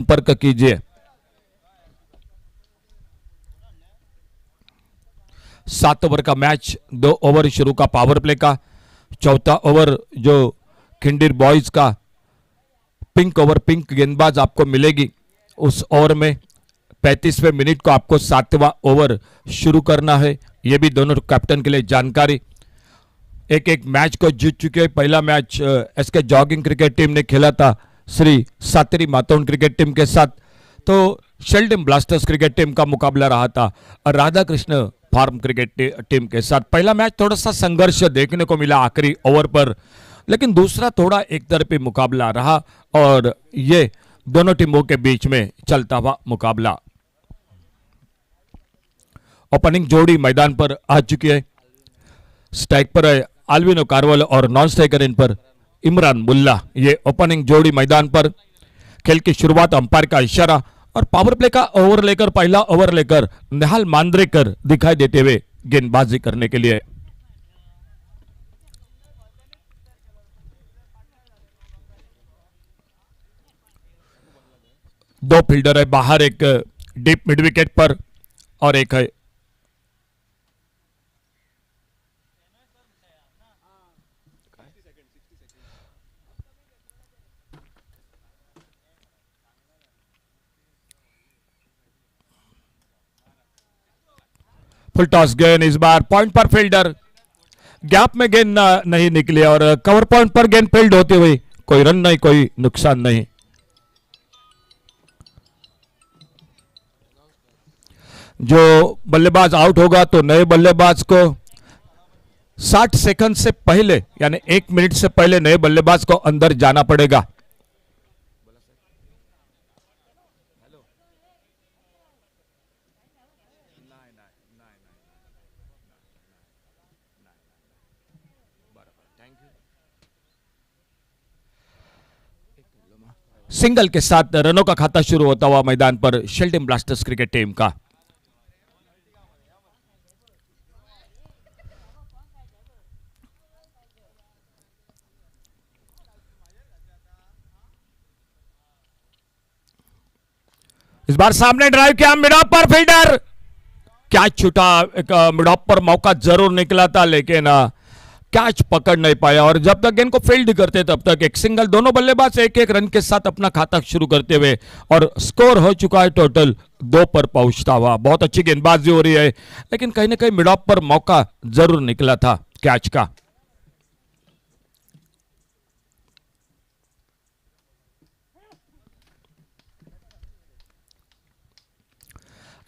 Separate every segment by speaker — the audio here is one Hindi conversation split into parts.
Speaker 1: संपर्क कीजिए। 7 ओवर का मैच, 2 ओवर शुरू का पावर प्ले का, चौथा ओवर जो खिंडीर बॉयज का पिंक ओवर, पिंक गेंदबाज आपको मिलेगी। उस ओवर में 35वें मिनट को आपको 7वां ओवर शुरू करना है। यह भी दोनों कैप्टन के लिए जानकारी। एक एक मैच को जीत चुके। पहला match S K jogging cricket team ने खेला था श्री सातरी मातोंड क्रिकेट टीम के साथ, तो शेल्डन ब्लास्टर्स क्रिकेट टीम का मुकाबला रहा था और Radha Krishna farm cricket team के साथ। पहला मैच थोड़ा सा संघर्ष देखने को मिला आखिरी ओवर पर, लेकिन दूसरा थोड़ा एक तरफी मुकाबला रहा और ये दोनों टीमों के बीच में चलता हुआ मुकाबला। ओपनिंग जोड़ी मैदान पर आ चुकी है। स्ट्राइक पर है आल्विनो कार्वल और नॉन स्ट्राइकर इन पर इमरान मुल्ला। ये ओपनिंग जोड़ी मैदान पर। खेल की शुरुआत अंपायर का इशारा और पावर प्ले का ओवर लेकर, पहला ओवर लेकर निहाल मांद्रेकर दिखाई देते हुए गेंदबाजी करने के लिए। दो फील्डर है बाहर, एक डीप मिड विकेट पर और एक है फुल टॉस गेंद। इस बार पॉइंट पर फील्डर, गैप में गेंद नहीं निकली और कवर पॉइंट पर गेंद फील्ड होते हुए कोई रन नहीं, कोई नुकसान नहीं। जो बल्लेबाज आउट होगा तो नए बल्लेबाज को 60 सेकंड से पहले यानी 1 मिनट से पहले नए बल्लेबाज को अंदर जाना पड़ेगा। सिंगल के साथ रनों का खाता शुरू होता हुआ मैदान पर शेल्डन ब्लास्टर्स क्रिकेट टीम का। इस बार सामने ड्राइव किया, मिड ऑफ पर फील्डर, कैच छूटा। एक मिड ऑफ पर मौका जरूर निकला था लेकिन कैच पकड़ नहीं पाया और जब तक गेंद को फील्ड करते तब तक एक सिंगल। दोनों बल्लेबाज एक एक रन के साथ अपना खाता शुरू करते हुए और स्कोर हो चुका है टोटल 2 पर पहुंचता हुआ। बहुत अच्छी गेंदबाजी हो रही है लेकिन कहीं ना कहीं मिड ऑफ पर मौका जरूर निकला था कैच का।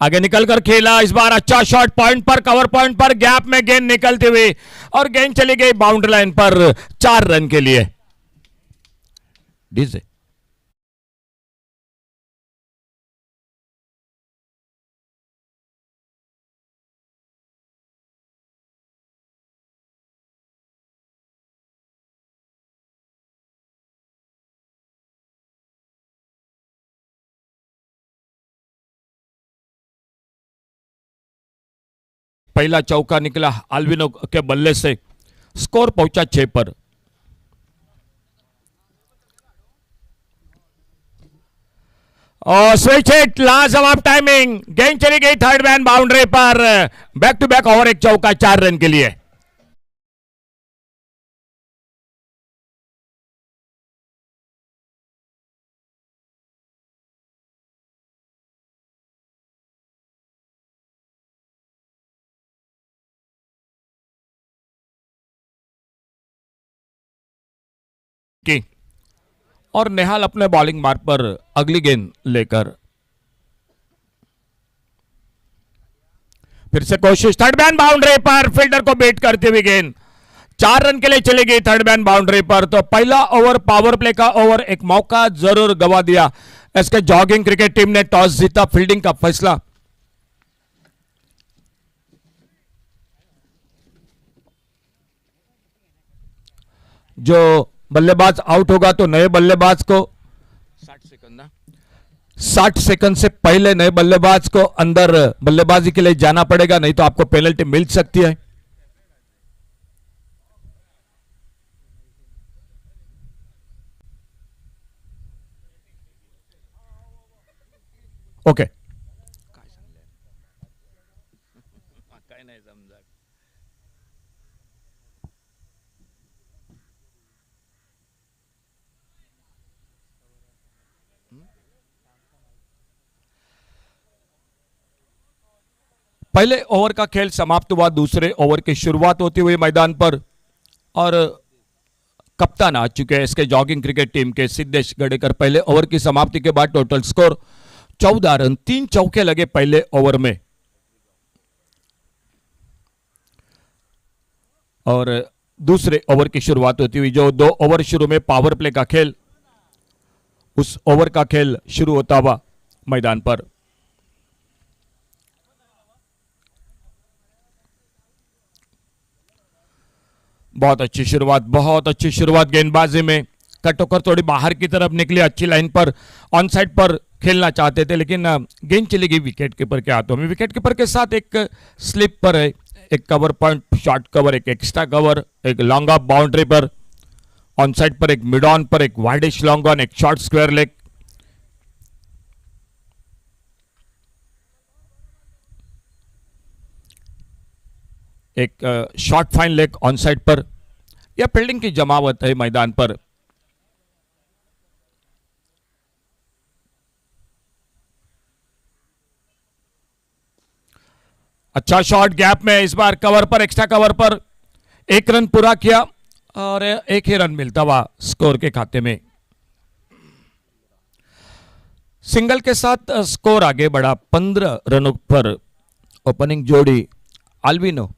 Speaker 1: आगे निकलकर खेला, इस बार अच्छा शॉट, पॉइंट पर, कवर पॉइंट पर, गैप में गेंद निकलती हुई और गेंद चली गई बाउंड्री लाइन पर 4 रन के लिए। डीजे पहला चौका निकला आल्विनो के बल्ले से, स्कोर पहुंचा 6 पर। और स्विच हिट, लाजवाब टाइमिंग, गेंद चली गई थर्ड मैन बाउंड्री पर। बैक टू बैक और एक चौका 4 रन के लिए। की और नेहाल अपने बॉलिंग मार्ग पर अगली गेंद लेकर फिर से कोशिश, थर्ड मैन बाउंड्री पर फील्डर को बीट करते हुए गेंद 4 रन के लिए चली गई थर्ड मैन बाउंड्री पर। तो पहला ओवर पावर प्ले का ओवर, एक मौका जरूर गवा दिया। इसके जॉगिंग क्रिकेट टीम ने टॉस जीता, फील्डिंग का फैसला। जो बल्लेबाज आउट होगा तो नए बल्लेबाज को 60 सेकंड से पहले नए बल्लेबाज को अंदर बल्लेबाजी के लिए जाना पड़ेगा, नहीं तो आपको पेनल्टी मिल सकती है। ओके काय नाही समजा पहले ओवर का खेल समाप्त हुआ, दूसरे ओवर की शुरुआत होती हुई मैदान पर और कप्तान आ चुके हैं इसके जॉगिंग क्रिकेट टीम के सिद्धेश गडेकर। पहले ओवर की समाप्ति के बाद टोटल स्कोर 14 रन, 3 चौके लगे पहले ओवर में और दूसरे ओवर की शुरुआत होती हुई जो 2 ओवर शुरू में पावर प्ले का खेल, उस ओवर का खेल शुरू होता हुआ मैदान पर। बहुत अच्छी शुरुआत, बहुत अच्छी शुरुआत गेंदबाजी में। कट होकर थोड़ी बाहर की तरफ निकली, अच्छी लाइन पर ऑन साइड पर खेलना चाहते थे लेकिन गेंद चली गई विकेट कीपर के हाथों में। विकेट कीपर के साथ एक स्लिप पर है, एक कवर पॉइंट, शॉर्ट कवर, एक एक्स्ट्रा कवर, एक लॉन्ग ऑफ बाउंड्री पर, ऑन साइड पर एक मिड ऑन पर, एक वाइडिश लॉन्ग ऑन, एक शॉर्ट स्क्वायर लेग। एक short fine leg on side पर। यह फील्डिंग की जमावट है मैदान पर। अच्छा शॉट गैप में, इस बार कवर पर, एक्स्ट्रा कवर पर 1 रन पूरा किया और 1 ही रन मिलता हुआ स्कोर के खाते में। सिंगल के साथ स्कोर आगे बढ़ा 15 रनों पर। ओपनिंग जोड़ी अल्विनो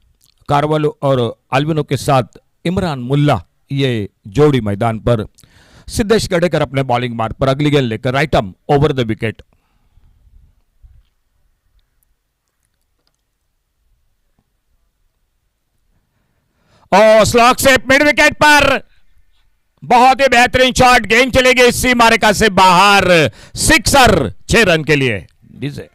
Speaker 1: कार्वालो और अल्विनो के साथ इमरान मुल्ला, ये जोड़ी मैदान पर। सिद्धेश गडेकर अपने बॉलिंग मार्ग पर अगली गेंद लेकर right arm over the wicket. और स्लॉग से मिड विकेट पर बहुत ही बेहतरीन शॉट, गेंद चलेगी इसी मारिका से बाहर, सिक्सर 6 रन के लिए। डीजे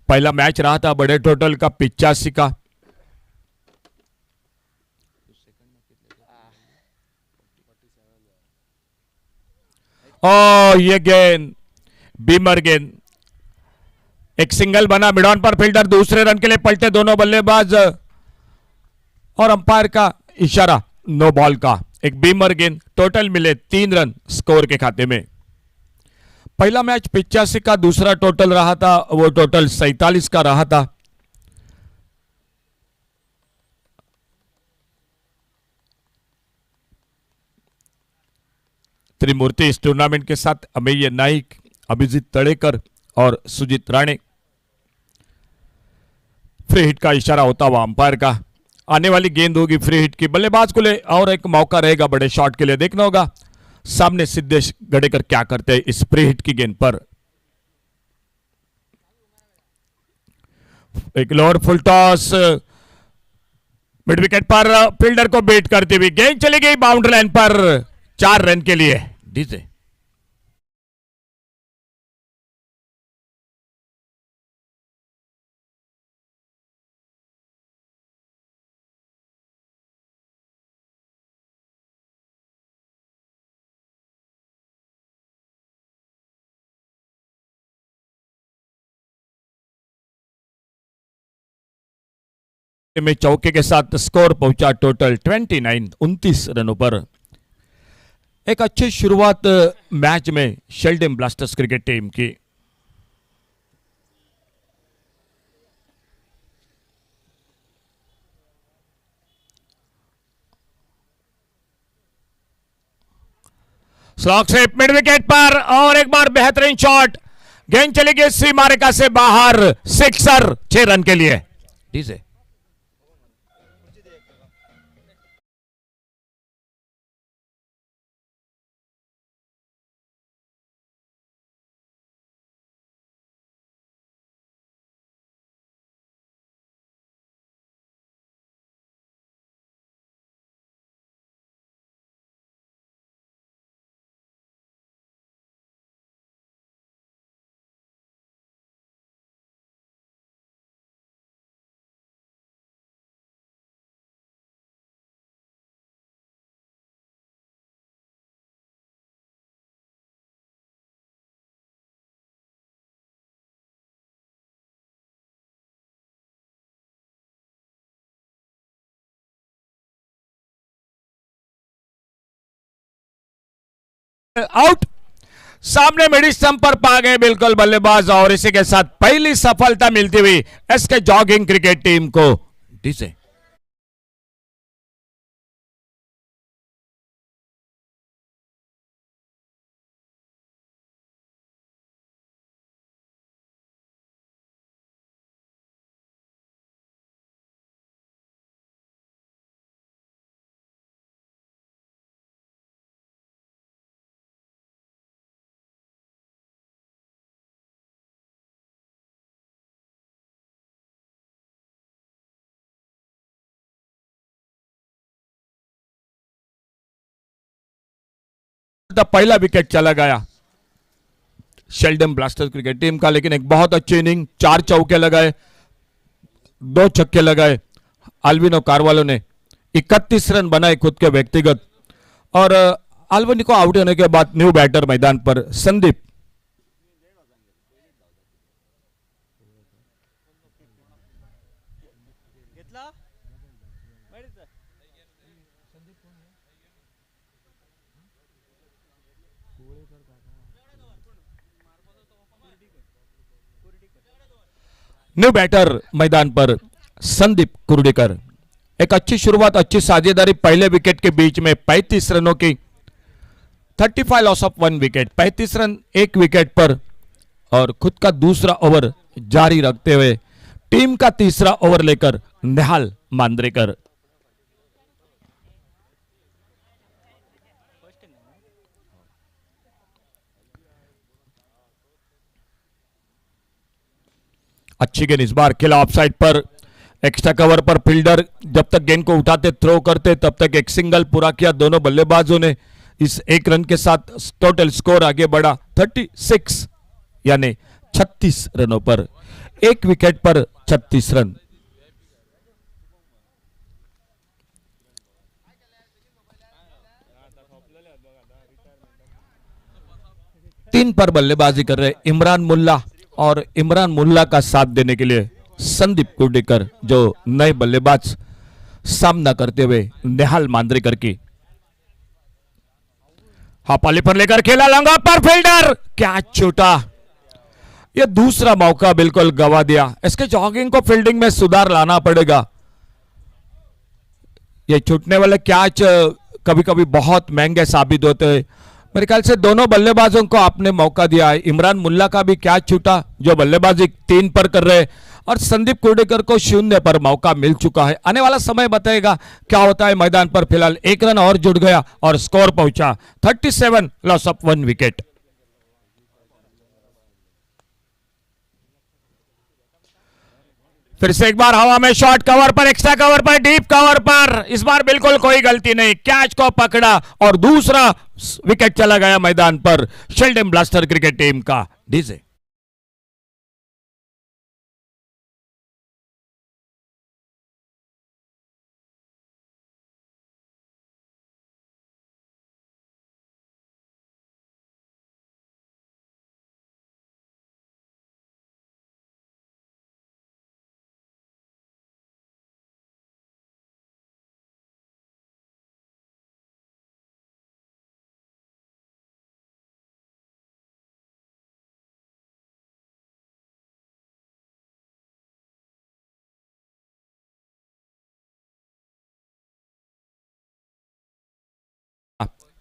Speaker 1: पहला मैच रहा था बड़े टोटल का 85 का। ओ ये गेंद बीमर गेंद, एक सिंगल बना, मिड ऑन पर फील्डर दूसरे रन के लिए पलटे दोनों बल्लेबाज और अंपायर का इशारा नो बॉल का। एक बीमर गेंद, टोटल मिले 3 रन स्कोर के खाते में। पहला मैच 85 का, दूसरा टोटल रहा था वो टोटल 47 का रहा था। त्रिमूर्ति इस टूर्नामेंट के साथ अमेय नाइक, अभिजीत तड़ेकर और सुजीत राणे। फ्री हिट का इशारा होता हुआ अंपायर का। आने वाली गेंद होगी फ्री हिट की, बल्लेबाज को ले और एक मौका रहेगा बड़े शॉट के लिए। देखना होगा सामने सिद्धेश गडेकर क्या करते हैं इस फ्री हिट की गेंद पर। एक lower full toss, mid wicket पर फील्डर को बीट करती हुई गेंद चली गई बाउंड्री लाइन पर 4 रन के लिए। डीजे में चौके के साथ स्कोर पहुंचा टोटल 29, 29 रनों पर। एक अच्छी शुरुआत मैच में शेल्डन ब्लास्टर्स क्रिकेट टीम की। स्लॉग स्लिप मिड विकेट पर और एक बार बेहतरीन शॉट, गेंद चली गई सीमा रेखा से बाहर, सिक्सर 6 रन के लिए। डीजे आउट, सामने मिडिल स्टंप पर पा गए बिल्कुल बल्लेबाज, और इसी के साथ पहली सफलता मिलती हुई एसके जॉगिंग क्रिकेट टीम को। डीजे पहला विकेट चला गया शेल्डन ब्लास्टर्स क्रिकेट टीम का, लेकिन एक बहुत अच्छी इनिंग, 4 चौके लगाए, 2 छक्के लगाए आल्विनो कारवालो ने, 31 रन बनाए खुद के व्यक्तिगत। और आल्विनो को आउट होने के बाद न्यू बैटर मैदान पर संदीप। न्यू बैटर मैदान पर संदीप कुर्डीकर। एक अच्छी शुरुआत, अच्छी साझेदारी पहले विकेट के बीच में, 35 रनों की, 35 loss of 1 wicket, 35 run 1 wicket पर, और खुद का दूसरा ओवर जारी रखते हुए टीम का तीसरा ओवर लेकर निहाल मांद्रेकर। अच्छी गेंद इस बार खेला ऑफसाइड पर, एक्स्ट्रा कवर पर फील्डर जब तक गेंद को उठाते थ्रो करते तब तक एक सिंगल पूरा किया दोनों बल्लेबाजों ने। इस एक रन के साथ टोटल स्कोर आगे बढ़ा 36 यानी 36 रनों पर, एक विकेट पर 36 रन। तीन पर बल्लेबाजी कर रहे इमरान मुल्ला, और इमरान मुल्ला का साथ देने के लिए संदीप कुर्डीकर, जो नए बल्लेबाज सामना करते हुए निहाल मांद्रेकर की। हापाली पर लेकर खेला, लंगा पर फील्डर, क्या छूटा, यह दूसरा मौका बिल्कुल गवा दिया। इसके जॉगिंग को फील्डिंग में सुधार लाना पड़ेगा। ये छूटने वाले कैच कभी कभी बहुत महंगे साबित होते हैं। मेरे ख्याल से दोनों बल्लेबाजों को आपने मौका दिया है। इमरान मुल्ला का भी कैच छूटा जो बल्लेबाजी 3 पर कर रहे, और संदीप कुर्डीकर को 0 पर मौका मिल चुका है। आने वाला समय बताएगा क्या होता है मैदान पर। फिलहाल 1 रन और जुड़ गया और स्कोर पहुंचा 37 लॉस ऑफ 1 विकेट। फिर से एक बार हवा में शॉर्ट कवर पर, एक्स्ट्रा कवर पर, डीप कवर पर, इस बार बिल्कुल कोई गलती नहीं, कैच को पकड़ा और दूसरा विकेट चला गया मैदान पर शेल्डन ब्लास्टर क्रिकेट टीम का। डीजे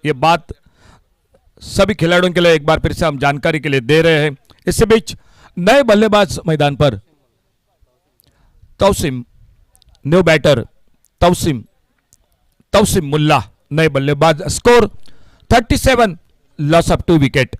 Speaker 1: ये बात सभी खिलाड़ियों के लिए एक बार फिर से हम जानकारी के लिए दे रहे हैं। इसी बीच नए बल्लेबाज मैदान पर तौसीम, न्यू बैटर तौसीम तौसीम मुल्ला, नए बल्लेबाज। Score 37, loss of 2 wicket.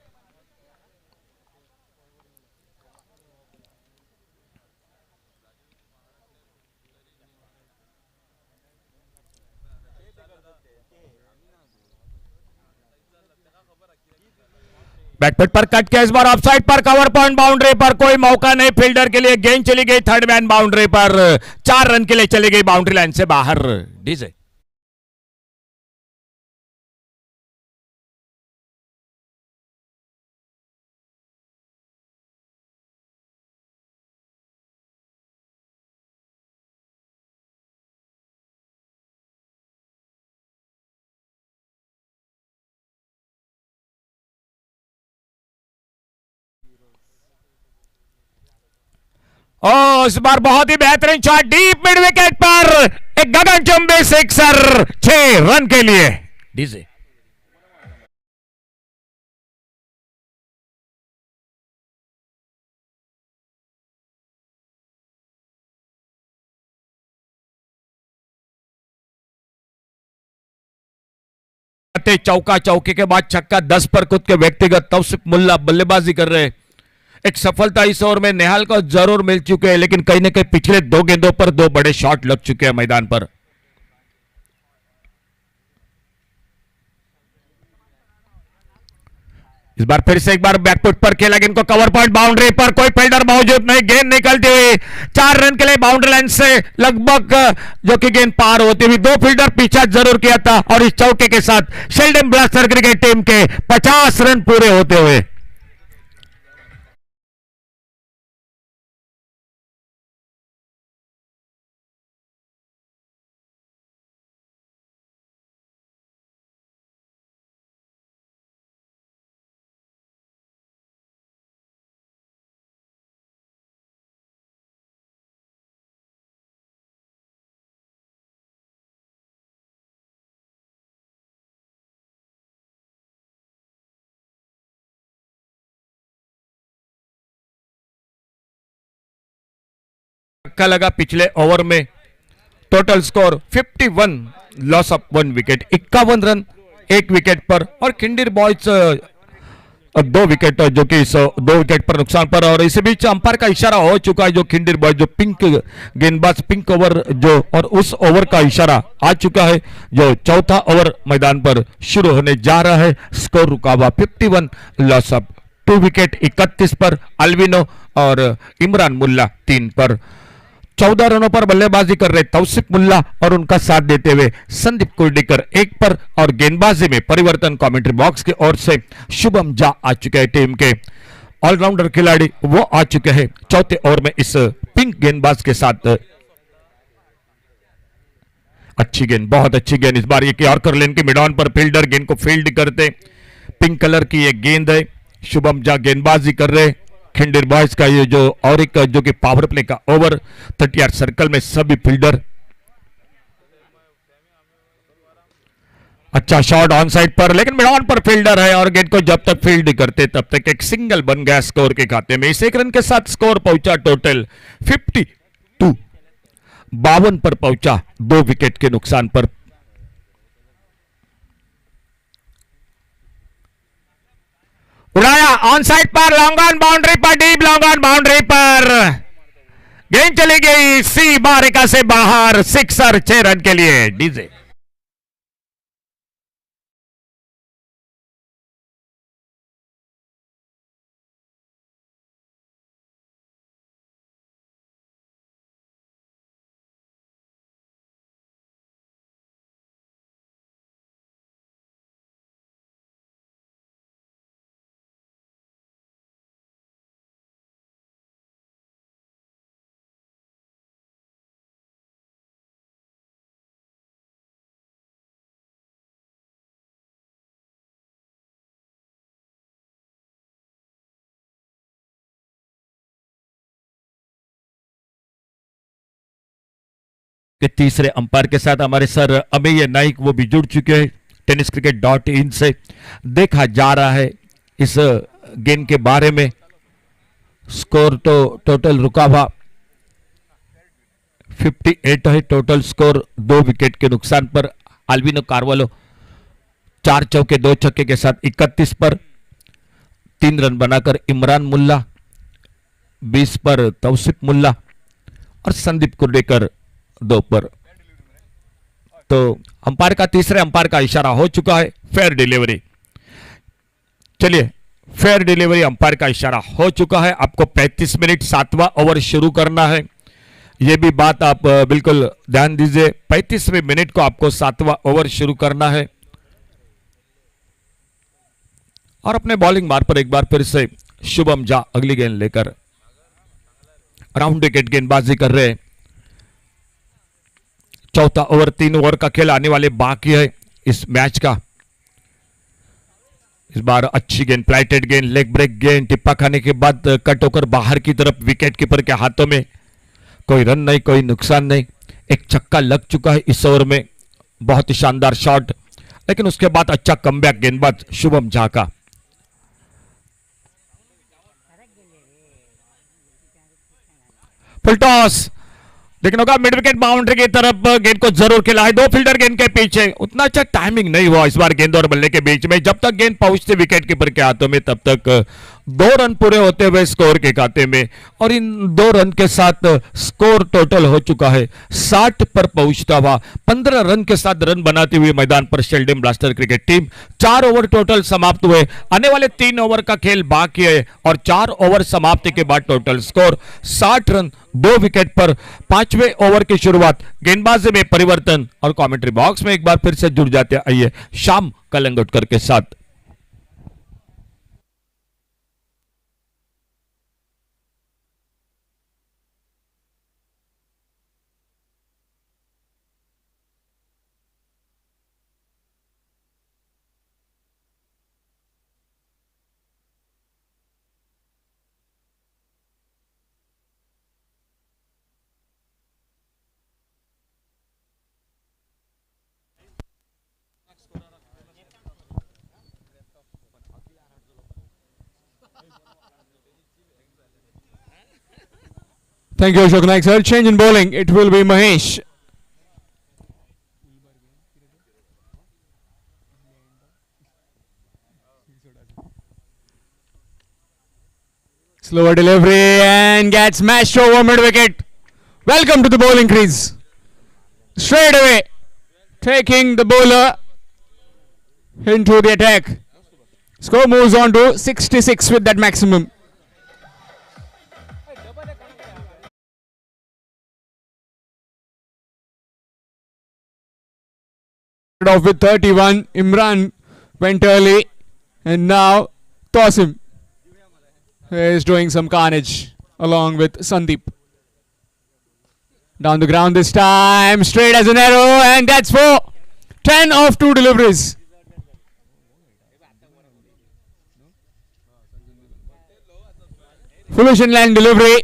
Speaker 1: Back foot पर कट किया, इस बार ऑफसाइड पर, कवर पॉइंट बाउंड्री पर, कोई मौका नहीं फील्डर के लिए, गेंद चली गई थर्ड मैन बाउंड्री पर, 4 रन के लिए चली गई बाउंड्री लाइन से बाहर। डीजे इस बार बहुत ही बेहतरीन शॉट डीप मिड विकेट पर, एक गगनचुंबी सिक्सर 6 रन के लिए। डीजे चौका, चौके के बाद छक्का, 10 पर खुद के व्यक्तिगत तौसीफ मुल्ला बल्लेबाजी कर रहे। एक सफलता इस ओवर में नेहाल को जरूर मिल चुके हैं, लेकिन कहीं ना कहीं पिछले 2 गेंदों पर 2 बड़े शॉट लग चुके हैं मैदान पर। इस बार फिर से एक बार बैकफुट पर खेला, गेंद को कवर पॉइंट बाउंड्री पर, कोई फील्डर मौजूद नहीं, गेंद निकलती हुई 4 रन के लिए बाउंड्री लाइन से लगभग, जो कि गेंद पार होती हुई 2 फील्डर पीछा जरूर किया था, और इस चौके के साथ शेल्डन ब्लास्टर क्रिकेट टीम के 50 रन पूरे होते हुए। धक्का लगा पिछले ओवर में, total score 51, loss of 1 wicket, 51 run 1 wicket पर, और खिंडीर बॉयज 2 विकेट, जो कि इस 2 विकेट पर नुकसान पर। और इसी बीच अंपायर का इशारा हो चुका है, जो खिंडीर बॉयज जो पिंक गेंदबाज पिंक ओवर जो, और उस ओवर का इशारा आ चुका है, जो चौथा ओवर मैदान पर शुरू होने जा रहा है। स्कोर रुका हुआ 51, लॉस ऑफ 2 विकेट, 31 पर अल्विनो और इमरान मुल्ला 3 पर। 14 रनों पर बल्लेबाजी कर रहे तौसीफ मुल्ला और उनका साथ देते हुए संदीप कुर्डीकर 1 पर, और गेंदबाजी में परिवर्तन कमेंट्री बॉक्स की ओर से शुभम झा आ चुके हैं, टीम के ऑलराउंडर खिलाड़ी वो आ चुके हैं चौथे ओवर में इस पिंक गेंदबाज के साथ। अच्छी गेंद, बहुत अच्छी गेंद, इस बार ये यॉर्कर लेन के मिड ऑन पर फील्डर गेंद को फील्ड करते, पिंक कलर की ये गेंद है, शुभम झा गेंदबाजी कर रहे खिंडीर बॉयज का ये जो, और एक जो कि पावर प्ले का ओवर, 30 सर्कल में सभी फील्डर। अच्छा शॉट ऑन साइड पर, लेकिन मिड ऑन पर फील्डर है, और गेंद को जब तक फील्ड करते तब तक एक सिंगल बन गया स्कोर के खाते में। इस 1 रन के साथ स्कोर पहुंचा टोटल 52, 52 पर पहुंचा 2 विकेट के नुकसान पर। उड़ाया ऑन साइड पर, लॉन्ग ऑन बाउंड्री पर, डीप लॉन्ग ऑन बाउंड्री पर, गेंद चली गई सी बारिका से बाहर, सिक्सर 6 रन के लिए। डीजे के तीसरे अंपायर के साथ हमारे सर अमेय नाइक वो भी जुड़ चुके हैं। tenniscricket.in से देखा जा रहा है इस गेम के बारे में। स्कोर तो टोटल रुका हुआ 58 है टोटल स्कोर, 2 विकेट के नुकसान पर। अल्बिनो कार्वालो 4 चौके 2 छक्के के साथ 31 पर 3 रन बनाकर इमरान मुल्ला 20 पर तौसिफ मुल्ला और संदीप कुर्डेकर 2 पर। तो अंपायर का तीसरे अंपायर का इशारा हो चुका है, फेयर डिलीवरी। चलिए, फेयर डिलीवरी अंपायर का इशारा हो चुका है। आपको 35 मिनट 7वां ओवर शुरू करना है। यह भी बात आप बिल्कुल ध्यान दीजिए, 35वें मिनट को आपको 7वां ओवर शुरू करना है। और अपने बॉलिंग मार्ग पर एक बार फिर से शुभम झा अगली गेंद लेकर राउंड विकेट गेंदबाजी कर रहे हैं। चौथा ओवर, 3 ओवर का खेल आने वाले बाकी है इस मैच का। इस बार अच्छी गेंद, फ्लाइटेड गेंद, लेग ब्रेक गेंद, टिप्पा खाने के बाद कट होकर बाहर की तरफ, विकेट कीपर के हाथों में। कोई रन नहीं, कोई नुकसान नहीं। एक छक्का लग चुका है इस ओवर में, बहुत ही शानदार शॉट, लेकिन उसके बाद अच्छा कमबैक गेंदबाज शुभम झा का। फुल टॉस देखने होगा, मिड विकेट बाउंड्री की तरफ गेंद को जरूर खेला है, 2 फील्डर गेंद के पीछे। उतना अच्छा टाइमिंग नहीं हुआ इस बार गेंद और बल्ले के बीच में। जब तक गेंद पहुंचती विकेट कीपर के हाथों में तब तक 2 रन पूरे होते हुए स्कोर के खाते में। और इन 2 रन के साथ स्कोर टोटल हो चुका है 60 पर पहुंचता हुआ। 15 रन के साथ रन बनाती हुई मैदान पर Sheldon blaster cricket team. 4 over total समाप्त हुए, आने वाले 3 ओवर का खेल बाकी है और 4 ओवर समाप्ति के बाद टोटल स्कोर 60 रन, 2 विकेट पर। 5वें ओवर की शुरुआत, गेंदबाजी में परिवर्तन और कमेंट्री बॉक्स में एक बार फिर से जुड़ जाते आइए श्याम कलंगुटकर के साथ।
Speaker 2: Thank you, Ashok Naik sir. Change in bowling. It will be Mahesh. Slower delivery and gets smashed over mid wicket. Welcome to the bowling crease. Straight away, taking the bowler into the attack. Score moves on to 66 with that maximum. Off with 31. Imran went early, and now Tosim is doing some carnage along with Sandeep. Down the ground this time, straight as an arrow, and that's 4. 10 off 2 deliveries. Foolish inland delivery.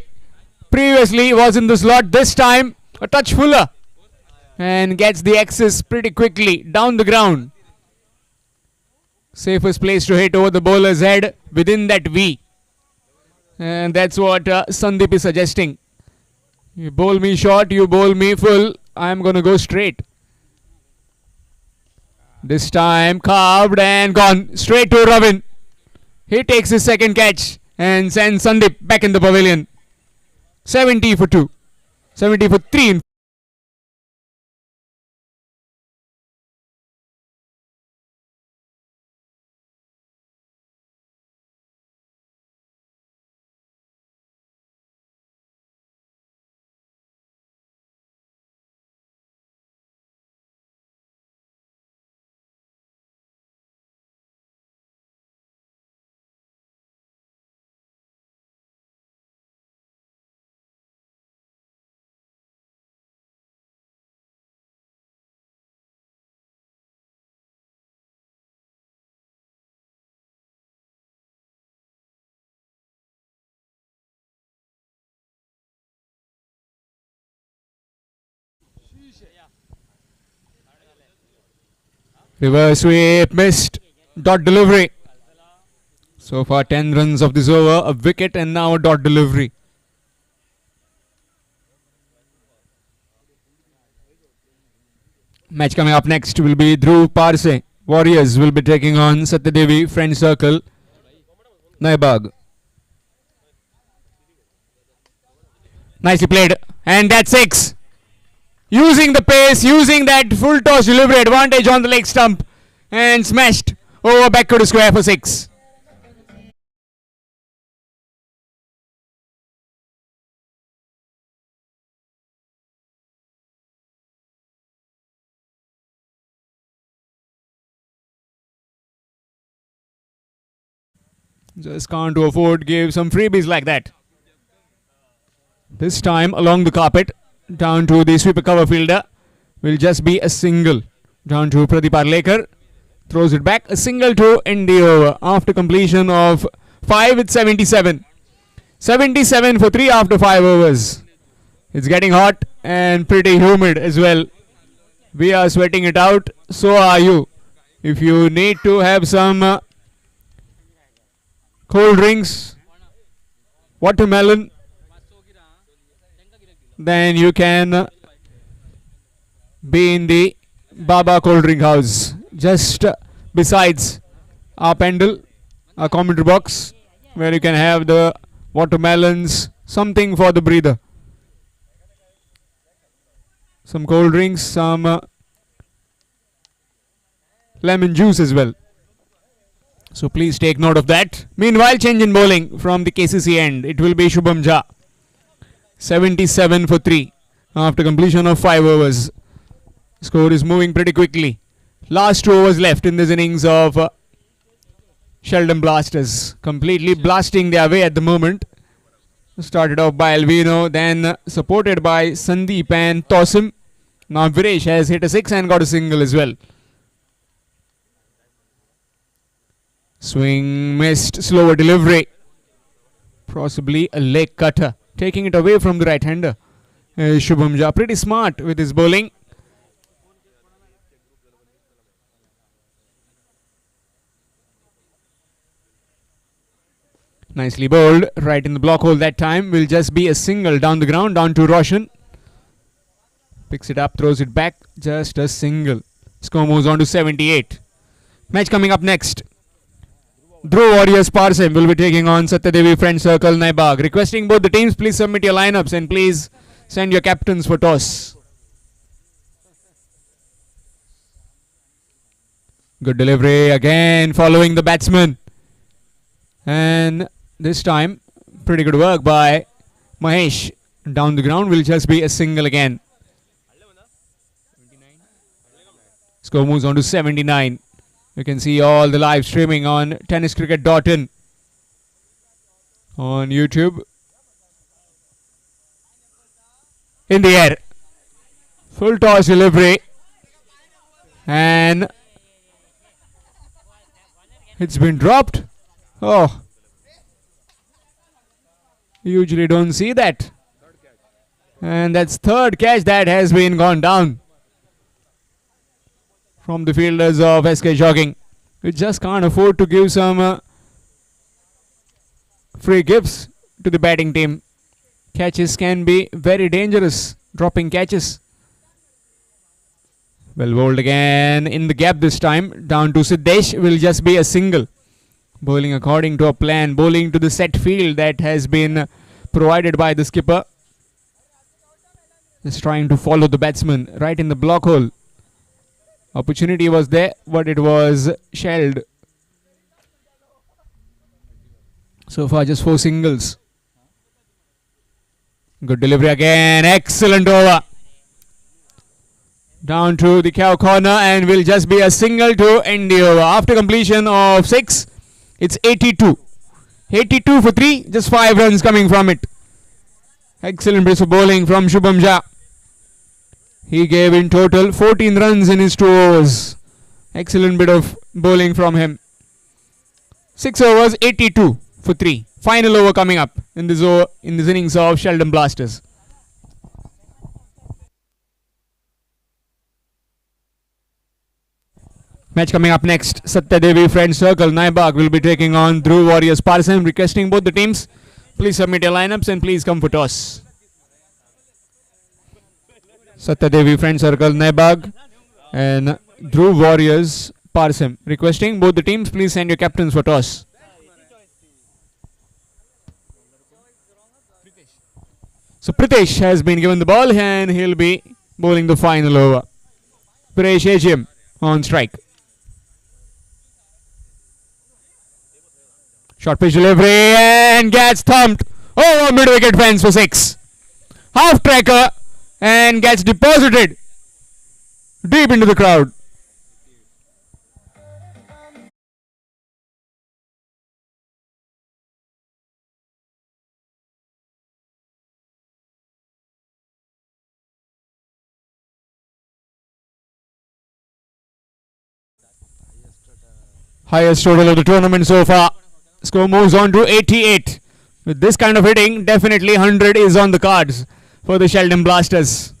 Speaker 2: Previously was in the slot. This time a touch fuller. And gets the axis pretty quickly down the ground. Safest place to hit over the bowler's head within that V. And that's what Sandeep is suggesting. You bowl me short, you bowl me full. I'm going to go straight. This time carved and gone straight to Ravin. He takes his second catch and sends Sandeep back in the pavilion. 70 for 2. 70 for 3. Reverse sweep, missed. Dot delivery. So far 10 runs of this over, a wicket and now a dot delivery. Match coming up next will be Dhruv Parse. Warriors will be taking on Satyadevi Friend Circle, Naibag. Nicely played. And that's 6. Using the pace, using that full toss delivery advantage on the leg stump. And smashed over back to the square for 6. Just can't afford give some freebies like that. This time along the carpet, down to the sweeper cover fielder, will just be a single. Down to Pradeep Arlekar, throws it back, a single to end the over after completion of 5 with 77. 77 for 3 after 5 overs. It's getting hot and pretty humid as well. We are sweating it out, so are you. If you need to have some cold drinks, watermelon, then you can be in the Baba cold drink house just besides our pendle, our commentary box, where you can have the watermelons, something for the breather, some cold drinks, some lemon juice as well. So please take note of that. Meanwhile, change in bowling from the KCC end. It will be Shubham Jha. 77 for 3 after completion of 5 overs. Score is moving pretty quickly. Last 2 overs left in this innings of Sheldon Blasters. Completely blasting their way at the moment. Started off by Alvino, then supported by Sandeep and Tosim. Now Viresh has hit a 6 and got a single as well. Swing missed, slower delivery. Possibly a leg cutter. Taking it away from the right-hander. Shubham Jha pretty smart with his bowling. Nicely bowled. Right in the block hole that time. Will just be a single down the ground. Down to Roshan. Picks it up, throws it back. Just a single. Score moves on to 78. Match coming up next. Dhruv Warriors Parsem will be taking on Satyadevi Friend Circle Naibag. Requesting both the teams, please submit your lineups and please send your captains for toss. Good delivery again following the batsman. And this time, pretty good work by Mahesh. Down the ground will just be a single again. Score moves on to 79. You can see all the live streaming on tenniscricket.in on YouTube. In the air. Full toss delivery. And it's been dropped. Oh. Usually don't see that. And that's third catch that has been gone down from the fielders of SK Jogging. We just can't afford to give some free gifts to the batting team. Catches can be very dangerous, dropping catches. Well bowled again in the gap this time. Down to Siddesh will just be a single. Bowling according to a plan, bowling to the set field that has been provided by the skipper. Just trying to follow the batsman right in the block hole. Opportunity was there, but it was shelled. So far, just 4 singles. Good delivery again. Excellent over. Down to the cow corner and will just be a single to end the over. After completion of 6, it's 82. 82 for 3, just 5 runs coming from it. Excellent piece of bowling from Shubham Jha. He gave in total 14 runs in his 2 overs. Excellent bit of bowling from him. 6 overs, 82 for 3. Final over coming up in this innings of Sheldon Blasters. Match coming up next. Satyadevi Friends Circle Naibag will be taking on Dhruv Warriors Parsam. Requesting both the teams, please submit your lineups and please come for toss. Satyadevi Friends Circle Naibag and Dhruv Warriors Parsam. Requesting both the teams, please send your captains for toss. So Pritesh has been given the ball and he'll be bowling the final over. Paresh Ajiam on strike. Short pitch delivery and gets thumped over mid-wicket fence for 6. Half tracker and gets deposited deep into the crowd. Highest total of the tournament so far. Score moves on to 88. With this kind of hitting, definitely 100 is on the cards for the Sheldon Blasters.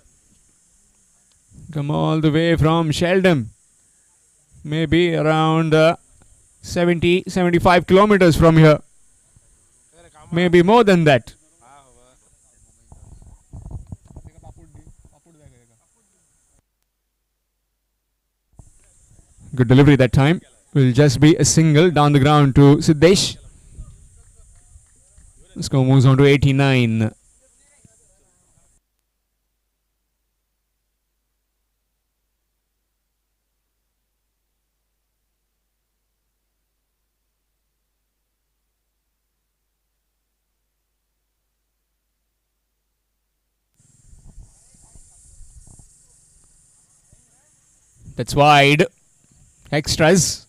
Speaker 2: Come all the way from Sheldon. Maybe around 70-75 kilometers from here. Maybe more than that. Good delivery that time. Will just be a single down the ground to Siddesh. The score moves on to 89. That's wide. Extras.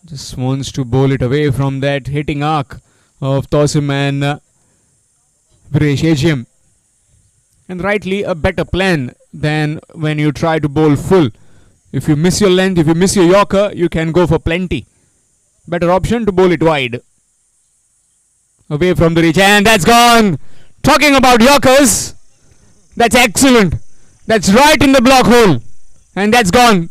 Speaker 2: Just wants to bowl it away from that hitting arc of Tosim and Paresh Ajiam. And rightly a better plan than when you try to bowl full. If you miss your length, if you miss your Yorker, you can go for plenty. Better option to bowl it wide. Away from the reach, and that's gone. Talking about Yorkers, that's excellent. That's right in the block hole. And that's gone.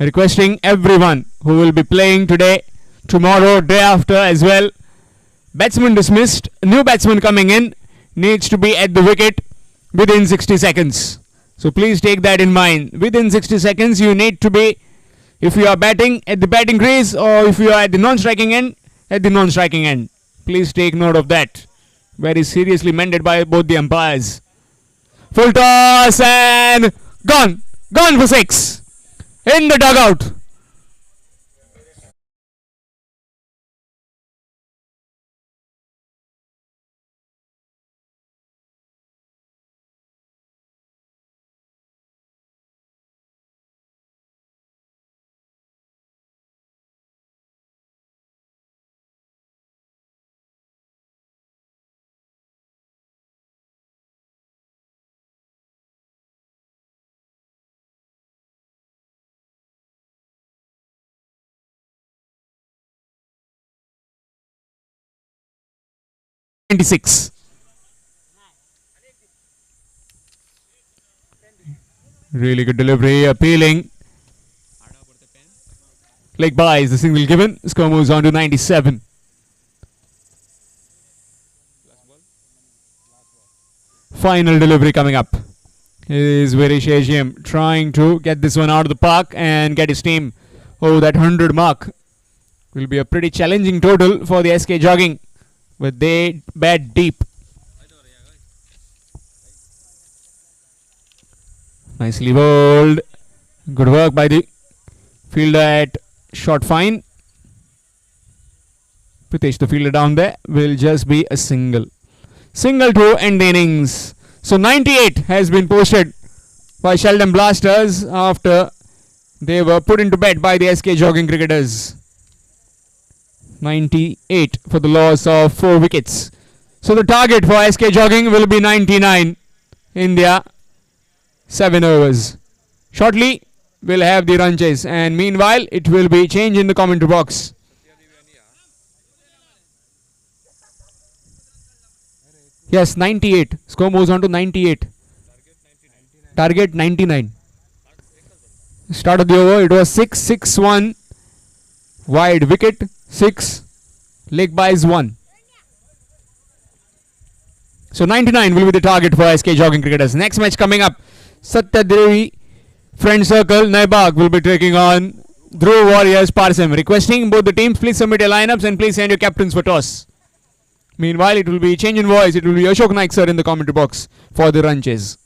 Speaker 2: Requesting everyone who will be playing today, tomorrow, day after as well. Batsman dismissed, new batsman coming in, needs to be at the wicket within 60 seconds. So please take that in mind. Within 60 seconds you need to be, if you are batting, at the batting crease, or if you are at the non-striking end, at the non-striking end. Please take note of that. Very seriously mended by both the umpires. Full toss and gone. Gone for 6. In the dugout. Really good delivery, appealing. Leg by is the single given. Score moves on to 97. Final delivery coming up. Is Paresh Ajiam trying to get this one out of the park and get his team over that 100 mark. Will be a pretty challenging total for the SK Jogging, but they bat deep. Nicely bowled. Good work by the fielder at short fine. Pritesh, the fielder down there, will just be a single. Single to end the innings. So 98 has been posted by Sheldon Blasters after they were put into bed by the SK Jogging cricketers. 98 for the loss of 4 wickets. So the target for SK Jogging will be 99 in their 7 overs. Shortly, we'll have the run chase, and meanwhile, it will be change in the commentary box. Yes, 98. Score moves on to 98. Target 99. Start of the over, it was 6-6-1. Wide wicket, 6. Leg buys 1. So 99 will be the target for SK Jogging Cricketers. Next match coming up, Satya Devi Friend Circle Naibag will be taking on Dhruv Warriors Parsem. Requesting both the teams, please submit your lineups and please send your captains for toss. Meanwhile, it will be change in voice. It will be Ashok Naik sir in the commentary box for the run chase.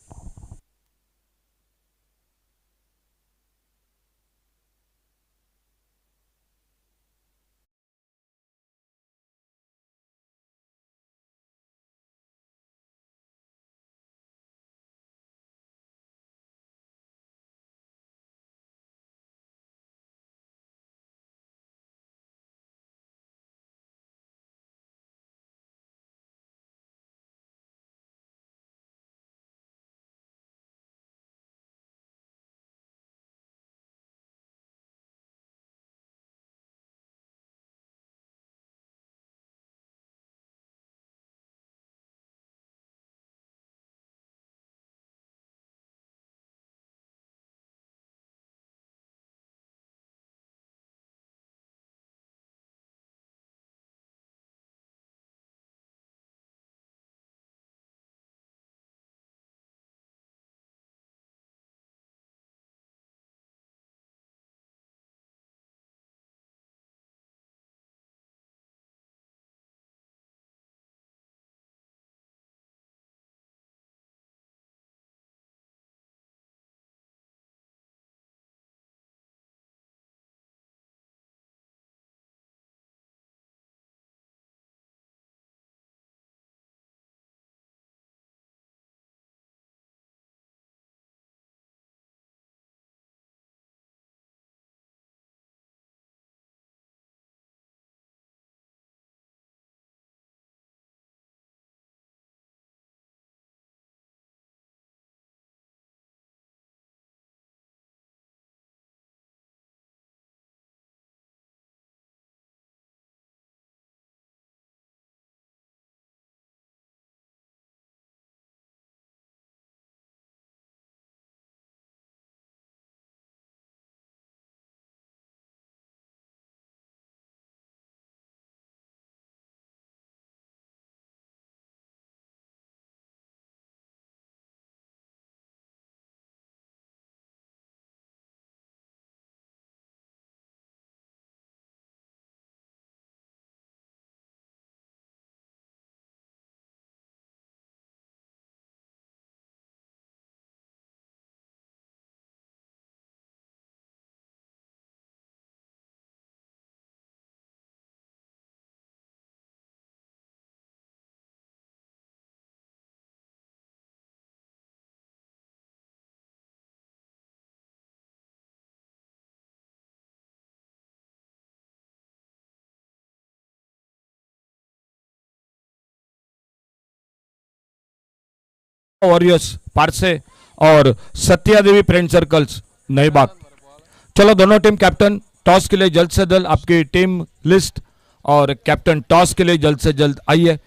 Speaker 1: Warriors parse और सत्या देवी फ्रेंड सर्कल्स नई बाग। चलो दोनों टीम कैप्टन टॉस के लिए जल्द से जल्द आपकी टीम लिस्ट और कैप्टन टॉस के लिए जल्द से जल्द आइए।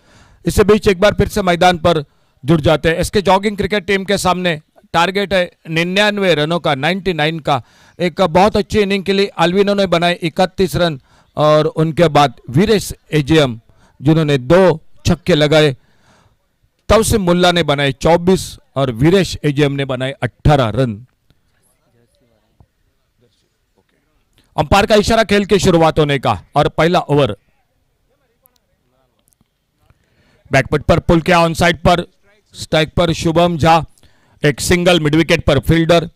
Speaker 1: इससे बीच एक बार फिर से मैदान पर जुड़ जाते हैं। एसके जॉगिंग क्रिकेट टीम के सामने टारगेट है 99 रनों का, 99 का। एक बहुत अच्छी इनिंग के लिए अल्विनो ने बनाए 31 रन और उनके बाद वीरेश एजीएम जिन्होंने 2 छक्के लगाए, तब से मुल्ला ने बनाए 24 और वीरेश एजीएम ने बनाए 18 रन। अंपायर का इशारा खेल की शुरुआत होने का और पहला ओवर बैकफुट पर पुल किया, ऑन साइड पर स्ट्राइक पर शुभम झा, एक सिंगल मिड विकेट पर फील्डर।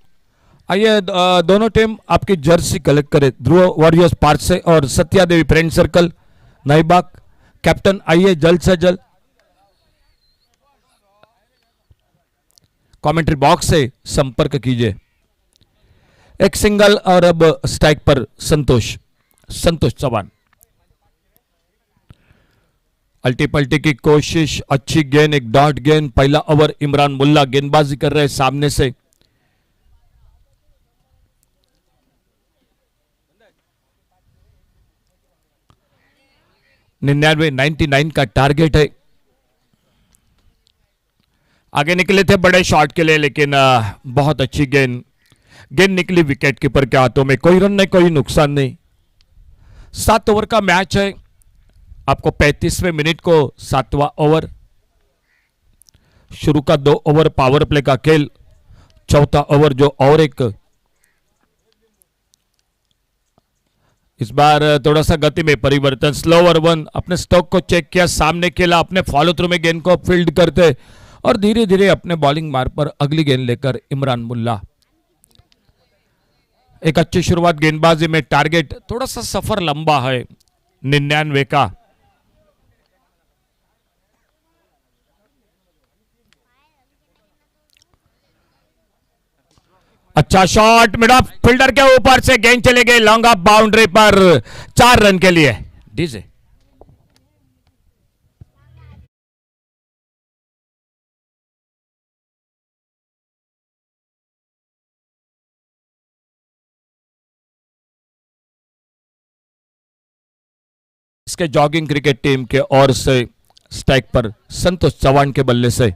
Speaker 1: आइए दोनों टीम आपकी जर्सी कलेक्ट करे। ध्रुव वॉरियर्स पारसे और Satya Devi friend circle Naibagh. Captain आइए जल्द से जल्द कमेंट्री बॉक्स से संपर्क कीजिए। एक सिंगल और अब स्ट्राइक पर संतोष चौहान। अल्टी पल्टी की कोशिश, अच्छी गेंद, एक डॉट गेंद। पहला ओवर इमरान मुल्ला गेंदबाजी कर रहे हैं सामने से। निन्यानवे 99 का टारगेट है। आगे निकले थे बड़े शॉट के लिए, लेकिन बहुत अच्छी गेंद निकली विकेट कीपर के हाथों में। कोई रन नहीं, कोई नुकसान नहीं। 7 ओवर का मैच है। आपको 35वें मिनट को 7वां ओवर, शुरू का 2 ओवर पावर प्ले का खेल। चौथा ओवर जो और एक, इस बार थोड़ा सा गति में परिवर्तन। स्लोवर वन, अपने स्टॉक को चेक किया, सामने खेला, अपने फॉलो थ्रू में गेंद को फील्ड करते और धीरे धीरे अपने बॉलिंग मार्ग पर अगली गेंद लेकर इमरान मुल्ला। एक अच्छी शुरुआत गेंदबाजी में। टारगेट थोड़ा सा सफर लंबा है 99 का। अच्छा शॉट, मिड ऑफ फील्डर के ऊपर से गेंद चले गई लॉन्ग ऑफ बाउंड्री पर, 4 रन के लिए। डीजे इसके जॉगिंग क्रिकेट टीम के ओर से स्ट्राइक पर संतोष चौहान के बल्ले से।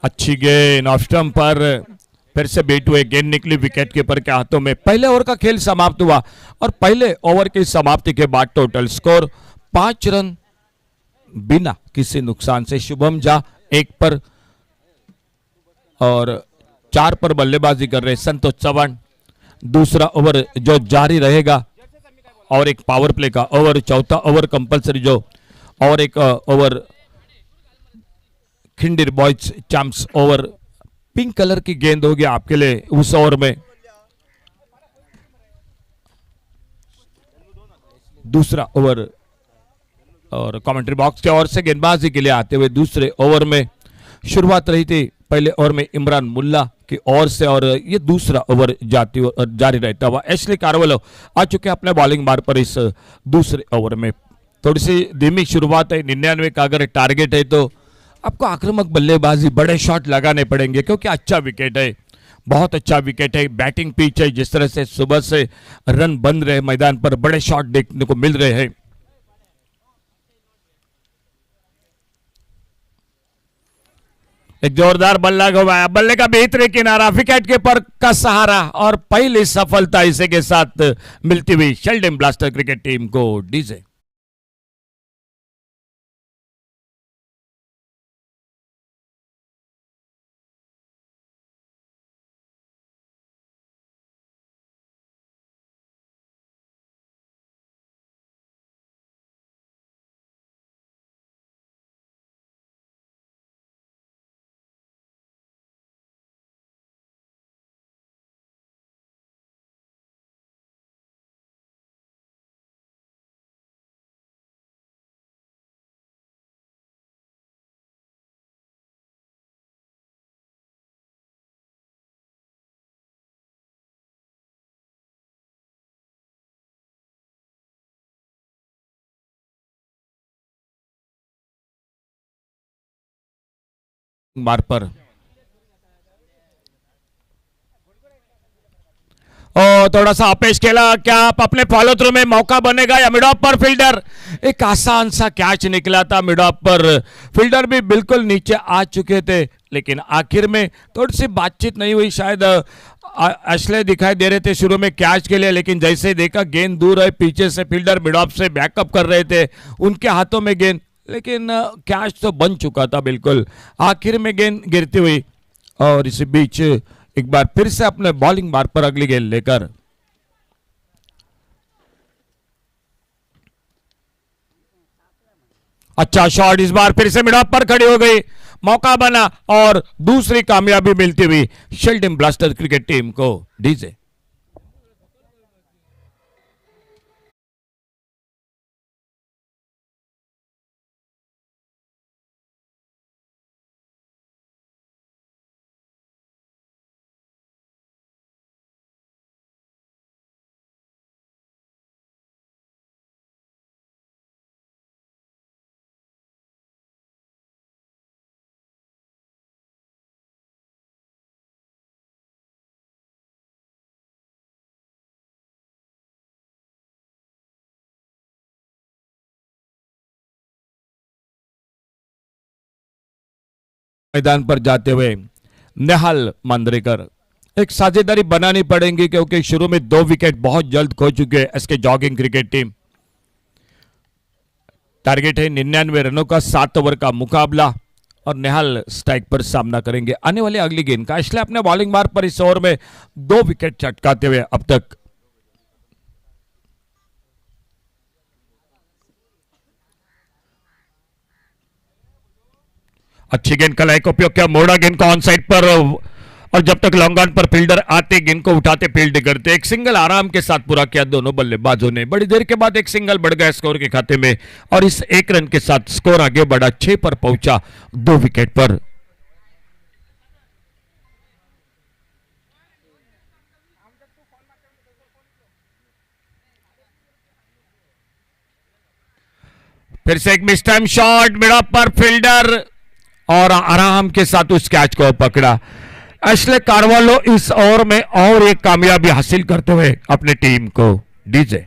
Speaker 1: अच्छी गेंद ऑफ स्टंप पर, फिर से बीट हुए, गेंद निकली विकेट कीपर के हाथों में। पहले ओवर का खेल समाप्त हुआ और पहले ओवर की समाप्ति के बाद टोटल स्कोर 5 रन बिना किसी नुकसान से। शुभम झा 1 पर और 4 पर बल्लेबाजी कर रहे संतोष चौहान। दूसरा ओवर जो जारी रहेगा और एक पावर प्ले का ओवर, चौथा ओवर कंपलसरी जो और एक ओवर खिंडीर boys champs over. Pink colour की गेंद होगी आपके लिए उस ओवर में। दूसरा ओवर और कमेंट्री बॉक्स के ओर से गेंदबाजी के लिए आते हुए दूसरे ओवर में शुरुआत रही थी पहले ओवर में इमरान मुल्ला की ओर से, और ये दूसरा ओवर जारी रहता हुआ एशली कार्वेलो आ चुके अपने बॉलिंग मार्ग पर इस दूसरे ओवर में। थोड़ी सी धीमी शुरुआत है। 99 का अगर टारगेट है तो आपको आक्रामक बल्लेबाजी, बड़े शॉट लगाने पड़ेंगे क्योंकि अच्छा विकेट है, बहुत अच्छा विकेट है। बैटिंग पिच है, जिस तरह से सुबह से रन बन रहे मैदान पर, बड़े शॉट देखने को मिल रहे हैं। एक जोरदार बल्ला घुमाया, बल्ले का भीतरी किनारा, विकेट कीपर का सहारा और पहली सफलता इसी के साथ मिलती हुई शेल्डन ब्लास्टर क्रिकेट टीम को। डीजे मार पर थोड़ा सा अपेश खेला, क्या आप अपने फॉलो थ्रू में मौका बनेगा या मिड ऑफ पर फील्डर। एक आसान सा कैच निकला था मिड ऑफ पर, फील्डर भी बिल्कुल नीचे आ चुके थे, लेकिन आखिर में थोड़ी सी बातचीत नहीं हुई। शायद असले दिखाई दे रहे थे शुरू में कैच के लिए, लेकिन जैसे ही देखा गेंद दूर है, पीछे से फील्डर मिड ऑफ से बैकअप कर रहे थे, उनके हाथों में गेंद, लेकिन कैच तो बन चुका था बिल्कुल। आखिर में गेंद गिरती हुई और इसी बीच एक बार फिर से अपने बॉलिंग मार्ग पर अगली गेंद लेकर अच्छा शॉट, इस बार फिर से मिड ऑफ पर खड़ी हो गई, मौका बना और दूसरी कामयाबी मिलती हुई शेल्डन ब्लास्टर क्रिकेट टीम को। डीजे मैदान पर जाते हुए नेहाल मांद्रेकर। एक साझेदारी बनानी पड़ेगी क्योंकि शुरू में 2 विकेट बहुत जल्द खो चुके हैं S K jogging cricket team. Target है 99 रनों का 7 ओवर का मुकाबला और नेहाल स्ट्राइक पर सामना करेंगे आने वाली अगली गेंद का। इसलिए अपने बॉलिंग मार्ग पर इस ओवर में 2 विकेट चटकाते हुए अब तक अच्छी गेंद का लाइक उपयोग किया, मोड़ा गेंद का ऑन साइड पर और जब तक लॉन्ग ऑन पर फील्डर आते गेंद को उठाते फील्ड करते। एक सिंगल आराम के साथ पूरा किया दोनों बल्लेबाजों ने। बड़ी देर के बाद एक सिंगल बढ़ गया स्कोर के खाते में और इस 1 रन के साथ स्कोर आगे बढ़ा 6 पर पहुंचा 2 विकेट पर। फिर से एक miss time shot, mid of पर फील्डर और आराम के साथ उस कैच को पकड़ा। एशले कार्वालो इस ओवर में और एक कामयाबी हासिल करते हुए अपने टीम को डीजे।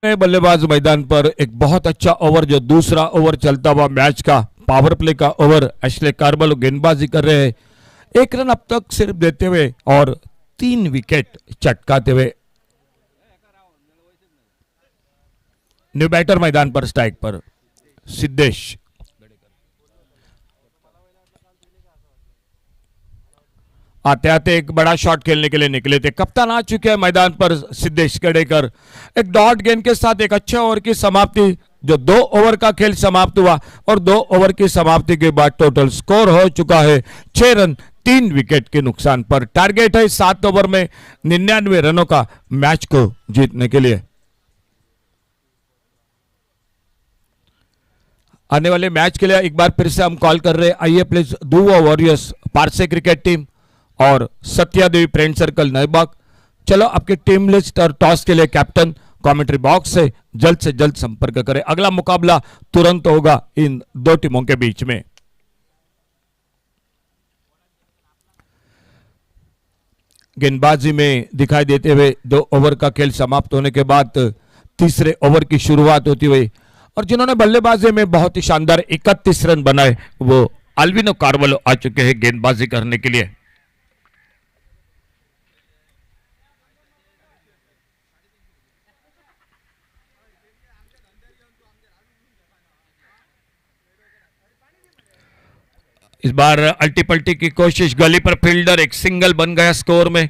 Speaker 1: बल्लेबाज मैदान पर एक बहुत अच्छा ओवर जो दूसरा ओवर चलता हुआ मैच का पावर प्ले का ओवर एशले कार्वालो गेंदबाजी कर रहे हैं। 1 रन अब तक सिर्फ देते हुए और 3 विकेट चटकाते हुए। न्यू बैटर मैदान पर स्ट्राइक पर सिद्धेश। आते आते एक बड़ा शॉट खेलने के लिए निकले थे। कप्तान आ चुके हैं मैदान पर सिद्धेश केडेकर। एक डॉट गेंद के साथ एक अच्छे ओवर की समाप्ति, जो 2 ओवर का खेल समाप्त हुआ और 2 ओवर की समाप्ति के बाद टोटल स्कोर हो चुका है 6 रन 3 विकेट के नुकसान पर। टारगेट है 7 ओवर में 99 रनों का मैच को जीतने के लिए। आने वाले मैच के लिए एक बार फिर से हम कॉल कर रहे हैं। आइए प्लीज दुआ वॉरियर्स पारसे क्रिकेट टीम और सत्यादेवी फ्रेंड सर्कल नईबाग। चलो आपकी टीम लिस्ट और टॉस के लिए कैप्टन कमेंट्री बॉक्स से जल्द संपर्क करें। अगला मुकाबला तुरंत होगा इन 2 टीमों के बीच में। गेंदबाजी में दिखाई देते हुए 2 ओवर का खेल समाप्त होने के बाद तीसरे ओवर की शुरुआत होती हुई और जिन्होंने बल्लेबाजी में बहुत ही शानदार 31 रन बनाए वो अल्विनो कार्वालो आ चुके हैं गेंदबाजी करने के लिए। इस बार अल्टी पल्टी की कोशिश, गली पर फील्डर, एक सिंगल बन गया स्कोर में।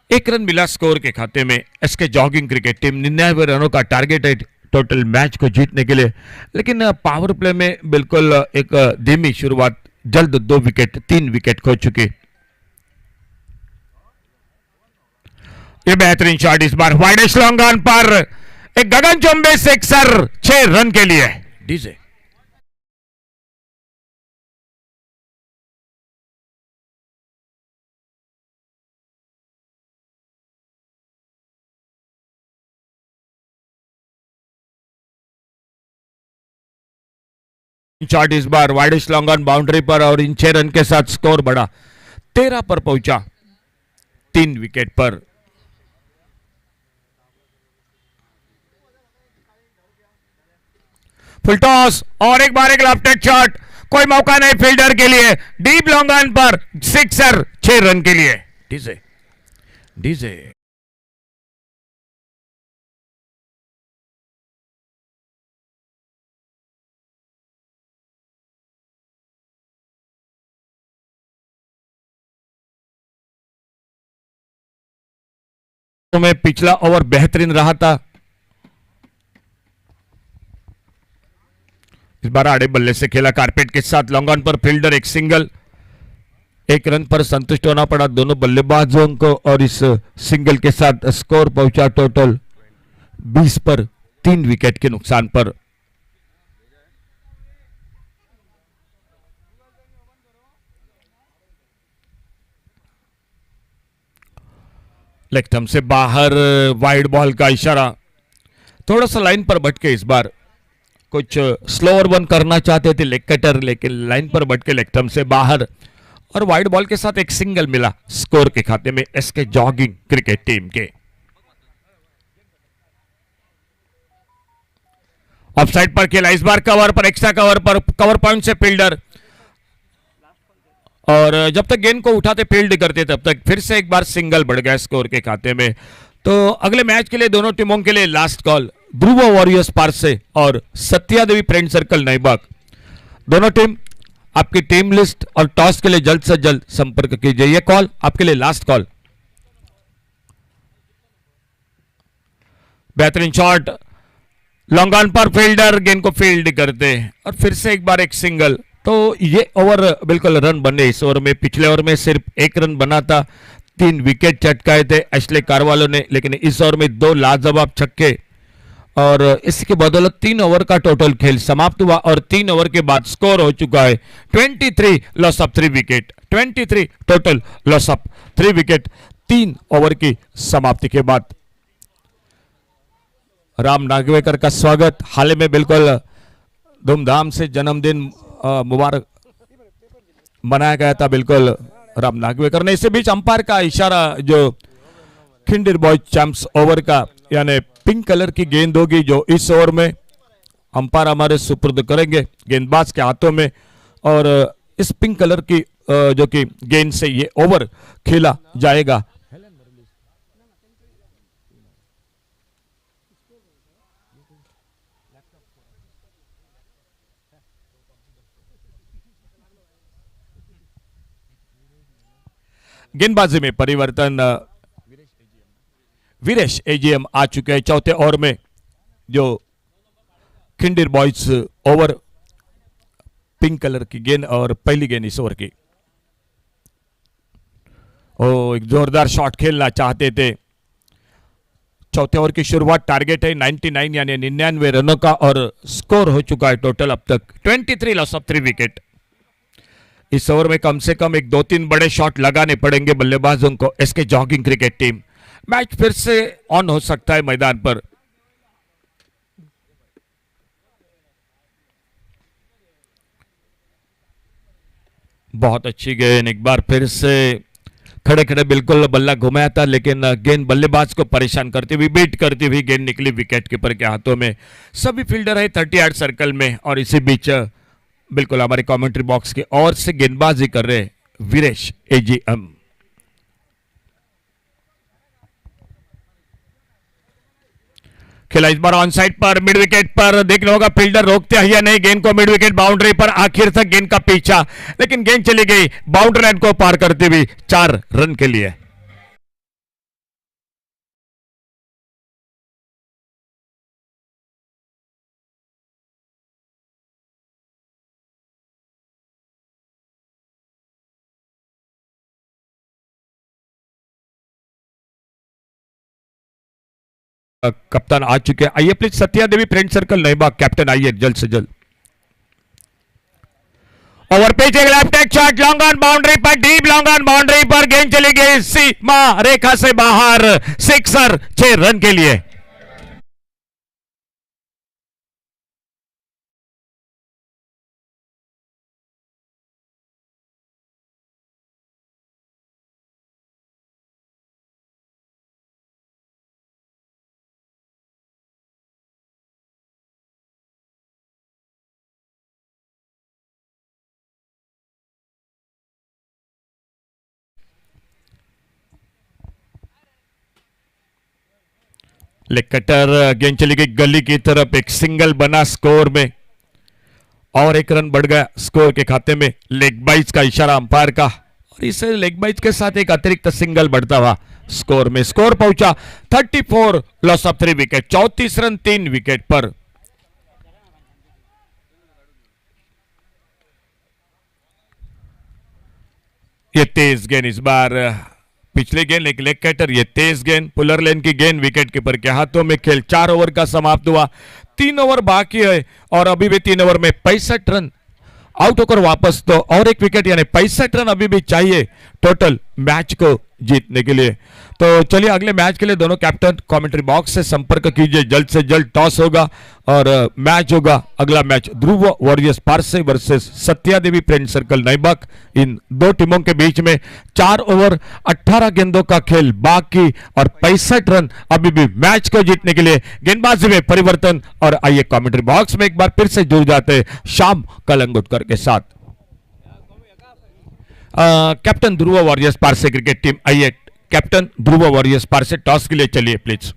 Speaker 1: 1 रन मिला स्कोर के खाते में। एसके जॉगिंग क्रिकेट टीम 99 रनों का टारगेट है टोटल मैच को जीतने के लिए, लेकिन पावर प्ले में बिल्कुल एक धीमी शुरुआत, जल्द 2 विकेट 3 विकेट खो चुके। ये बेहतरीन शॉट इस बार वाइडेस्ट लॉन्ग ऑन पर एक गगनचुंबी सिक्सर 6 रन के लिए। डीजे शॉट इस बार वाइडेस्ट लॉन्ग ऑन बाउंड्री पर और इन 6 रन के साथ स्कोर बढ़ा 13 पर पहुंचा 3 विकेट पर। फुल टॉस और एक बार एक लेफ्ट शॉट, कोई मौका नहीं फील्डर के लिए। डीप लॉन्ग ऑन पर सिक्सर 6 रन के लिए। डीजे डीजे में पिछला ओवर बेहतरीन रहा था। इस बार आड़े बल्ले से खेला कारपेट के साथ, लॉन्ग ऑन पर फील्डर, एक सिंगल एक रन पर संतुष्ट होना पड़ा दोनों बल्लेबाजों को और इस सिंगल के साथ स्कोर पहुंचा टोटल 20 पर 3 विकेट के नुकसान पर। लेग स्टंप से बाहर वाइड बॉल का इशारा, थोड़ा सा लाइन पर भटके। इस बार कुछ स्लोअर वन करना चाहते थे लेग कटर, लेकिन लाइन पर भटके लेग स्टंप से बाहर और वाइड बॉल के साथ एक सिंगल मिला स्कोर के खाते में एसके जॉगिंग क्रिकेट टीम के। ऑफसाइड पर खेला इस बार, कवर पर, एक्स्ट्रा कवर पर, कवर पॉइंट से फील्डर, और जब तक गेंद को उठाते फील्ड करते तब तक फिर से एक बार सिंगल बढ़ गया स्कोर के खाते में। तो अगले मैच के लिए दोनों टीमों के लिए लास्ट कॉल ध्रुव वॉरियर्स पारसे और सत्या देवी फ्रेंड सर्कल नईबाग। दोनों टीम आपकी टीम लिस्ट और टॉस के लिए जल्द से जल्द संपर्क कीजिए। यह कॉल आपके लिए लास्ट कॉल। बेहतरीन शॉट, लॉन्ग ऑन पर फील्डर गेंद को फील्ड करते और फिर से एक बार एक सिंगल। तो ये ओवर बिल्कुल रन बने इस ओवर में। पिछले ओवर में सिर्फ एक रन बना था, 3 विकेट चटकाए थे एशले कारवालो ने, लेकिन इस ओवर में 2 लाजवाब छक्के और इसके बदौलत 3 ओवर का टोटल खेल समाप्त हुआ और 3 ओवर के बाद स्कोर हो चुका है 23 loss of 3 wicket. 23 total loss of 3 wicket 3 over की समाप्ति के बाद। राम नागवेकर का स्वागत, हाल ही में बिल्कुल धूमधाम से जन्मदिन मुबारक मनाया गया था बिल्कुल राम नागवेकर ने। इसी बीच अंपायर का इशारा जो खिंडीर बॉयज चैंप्स ओवर का, यानी पिंक कलर की गेंद होगी जो इस ओवर में अंपायर हमारे सुपुर्द करेंगे गेंदबाज के हाथों में, और इस पिंक कलर की जो कि गेंद से ये ओवर खेला जाएगा। गेंदबाजी में परिवर्तन, वीरेश एजीएम आ चुके हैं चौथे ओवर में जो खिंडीर बॉयज ओवर पिंक कलर की गेंद और पहली गेंद इस ओवर की। एक जोरदार शॉट खेलना चाहते थे। चौथे ओवर की शुरुआत, टारगेट है 99 यानी 99 रनों का और स्कोर हो चुका है टोटल अब तक 23 लॉस ऑफ 3 विकेट। इस ओवर में कम से कम एक 2-3 बड़े शॉट लगाने पड़ेंगे बल्लेबाजों को S K jogging cricket team. Match फिर से ऑन हो सकता है मैदान पर। बहुत अच्छी गेंद, एक बार फिर से खड़े खड़े बिल्कुल बल्ला घुमाया था, लेकिन गेंद बल्लेबाज को परेशान करती हुई, बीट करती हुई गेंद निकली विकेट कीपर के हाथों में। सभी फील्डर है 30 यार्ड सर्कल में और इसी बीच बिल्कुल हमारे कमेंट्री बॉक्स की ओर से गेंदबाजी कर रहे वीरेश एजीएम। खेला इस बार ऑन साइड पर, मिड विकेट पर, देखना होगा फील्डर रोकते हैं या नहीं गेंद को। मिड विकेट बाउंड्री पर, आखिर तक गेंद का पीछा, लेकिन गेंद चली गई बाउंड्री लाइन को पार करती हुई 4 रन के लिए। कप्तान आ चुके हैं, आइए please Satya Devi friend circle Naibagh captain आइए जल्द से जल्द। ओवर पिच, एक left hand shot long on boundary पर, डीप लॉन्ग ऑन बाउंड्री पर, गेंद चली गई सीमा रेखा से बाहर, सिक्सर 6 रन के लिए। लेग कटर, गेंद चली गई गली की तरफ, एक सिंगल बना स्कोर में और 1 रन बढ़ गया स्कोर के खाते में। लेग बाइज का इशारा अंपायर का और इस लेग बाइज के साथ एक अतिरिक्त सिंगल बढ़ता हुआ स्कोर में। स्कोर पहुंचा 34 loss of 3 wicket, 34 run 3 wicket पर। ये तेज गेंद इस बार पिछले गेंद एक लेग कटर, ये तेज गेंद पुलर लेन की गेंद विकेट कीपर के हाथों में। खेल 4 ओवर का समाप्त हुआ, 3 ओवर बाकी है और अभी भी 3 ओवर में 65 रन आउट होकर वापस, तो और एक विकेट यानी 65 रन अभी भी चाहिए टोटल मैच को जीतने के लिए। तो चलिए अगले मैच के लिए दोनों कैप्टन कमेंट्री बॉक्स से संपर्क कीजिए, जल्द से जल्द टॉस होगा और मैच होगा। अगला मैच ध्रुव warriors parse versus Satya Devi friend circle नैबाक। इन दो टीमों के बीच में 4 ओवर 18 गेंदों का खेल बाकी और 65 रन अभी भी मैच को जीतने के लिए। गेंदबाजी में परिवर्तन और आइए कमेंट्री बॉक्स में एक बार फिर से जुड़ जाते शाम कलंगुटकर के साथ। कैप्टन ध्रुव वॉरियर्स पारसे क्रिकेट टीम, आइए कैप्टन ध्रुव वॉरियर्स पारसे टॉस के लिए चलिए please.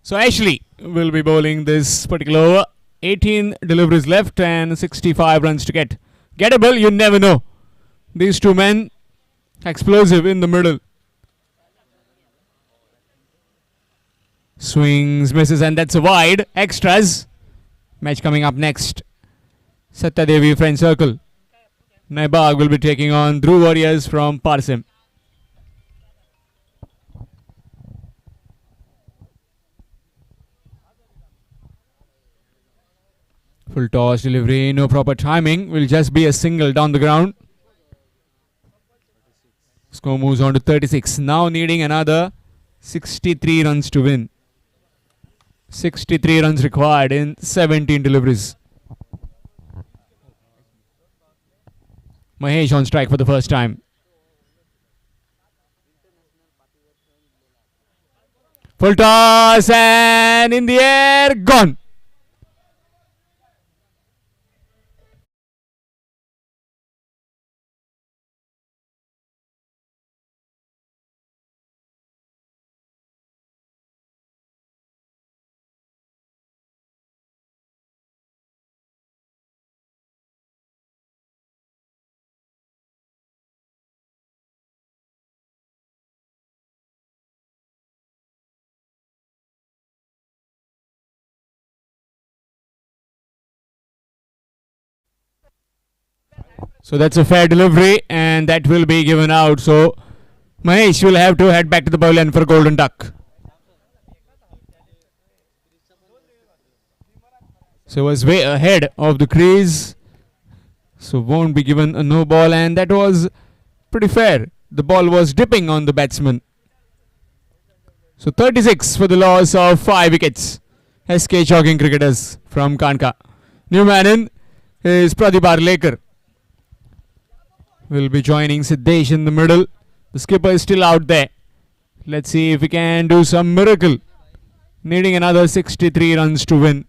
Speaker 2: So Ashley will be bowling this particular over. 18 deliveries left and 65 runs to get. Gettable, you never know. These two men, explosive in the middle. Swings, misses, and that's a wide. Extras. Match coming up next. Satya Devi Friend Circle. Naibag will be taking on Dhruv Warriors from Parsim. Full toss delivery, no proper timing. Will just be a single down the ground. Score moves on to 36. Now needing another 63 runs to win. 63 runs required in 17 deliveries. Mahesh on strike for the first time. Full toss and in the air, gone. So that's a fair delivery and that will be given out. So Mahesh will have to head back to the bowl end for golden duck. So was way ahead of the crease. So won't be given a no ball, and that was pretty fair. The ball was dipping on the batsman. So 36 for the loss of 5 wickets. SK Jogging cricketers from Kanka. New man in is Pradeep Arlekar. Will be joining Siddesh in the middle. The skipper is still out there. Let's see if we can do some miracle. Needing another 63 runs to win.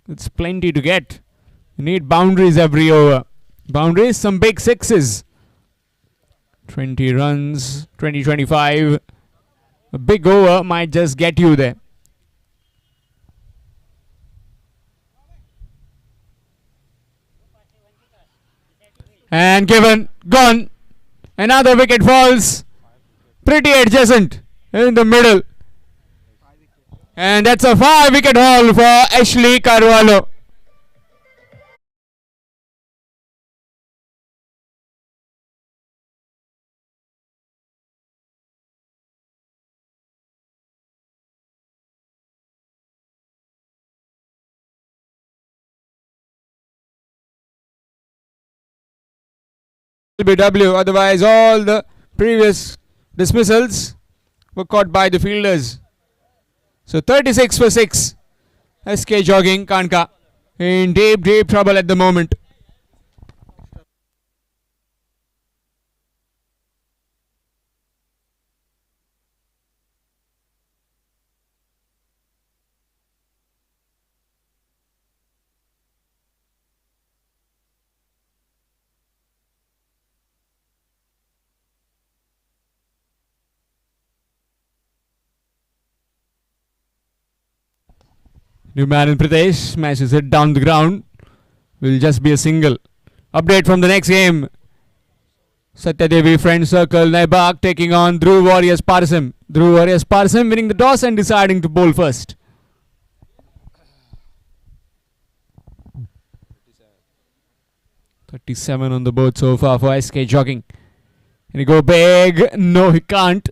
Speaker 2: It's plenty to get. You need boundaries every over. Boundaries, some big sixes. 20 runs, 20-25. A big over might just get you there. And given, gone. Another wicket falls. Pretty adjacent in the middle. And that's a 5-wicket haul for Ashley Carvalho. LBW, otherwise all the previous dismissals were caught by the fielders. So 36 for 6. SK Jogging Kanka in deep trouble at the moment. New man in Pritesh smashes it down the ground. Will just be a single. Update from the next game. Satyadevi Friend Circle Naibak taking on Dhruv Warriors Parsim. Dhruv Warriors Parsim winning the toss and deciding to bowl first. .37 on the board so far for SK Jogging. Can he go big? No, he can't.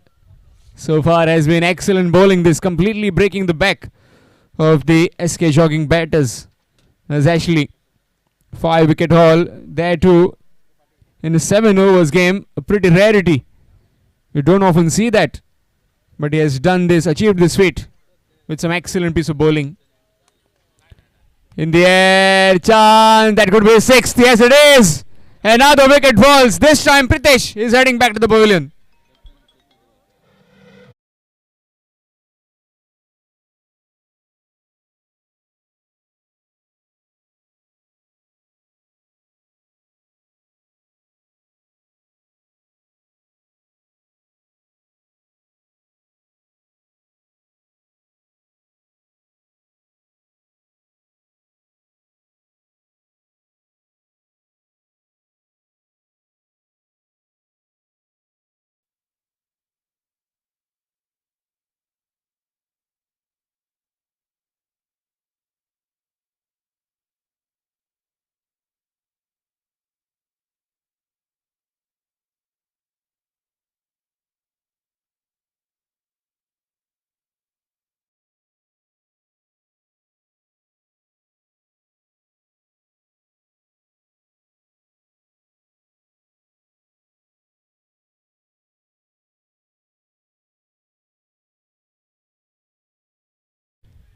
Speaker 2: So far has been excellent bowling. This completely breaking the back of the SK Jogging batters. There's actually 5-wicket haul there too in a 7 overs game. A pretty rarity. You don't often see that. But he has done this, achieved this feat with some excellent piece of bowling. In the air, chance, that could be a 6th. Yes, it is. Another wicket falls. This time Pritesh is heading back to the pavilion.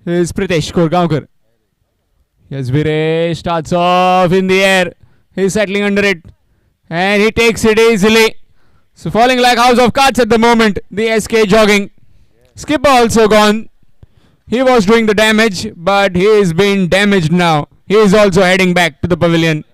Speaker 2: Here's Pritesh Korgaonkar. Yes, Viresh starts off in the air. He's settling under it. And he takes it easily. So falling like house of cards at the moment. The SK Jogging. Skipper also gone. He was doing the damage, but he is being damaged now. He is also heading back to the pavilion.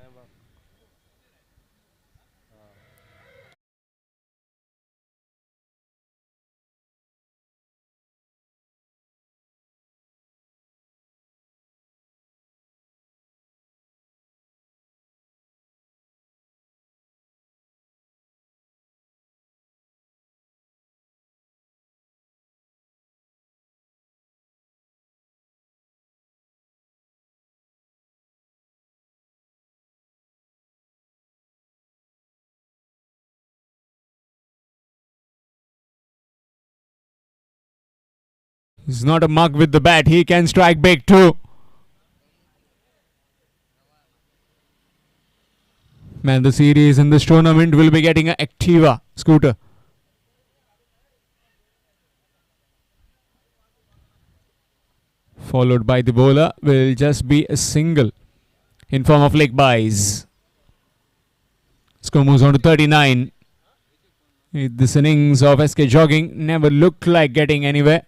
Speaker 2: He's not a mug with the bat. He can strike big too. Man, the series in this tournament will be getting an Activa scooter. Followed by the bowler will just be a single in form of leg byes. Score moves on to 39. This innings of SK Jogging never looked like getting anywhere.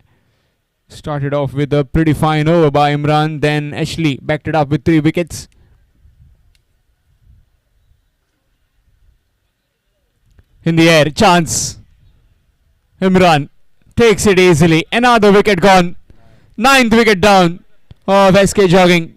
Speaker 2: Started off with a pretty fine over by Imran. Then Ashley backed it up with 3 wickets. In the air, chance. Imran takes it easily. Another wicket gone. 9th wicket down of SK Jogging.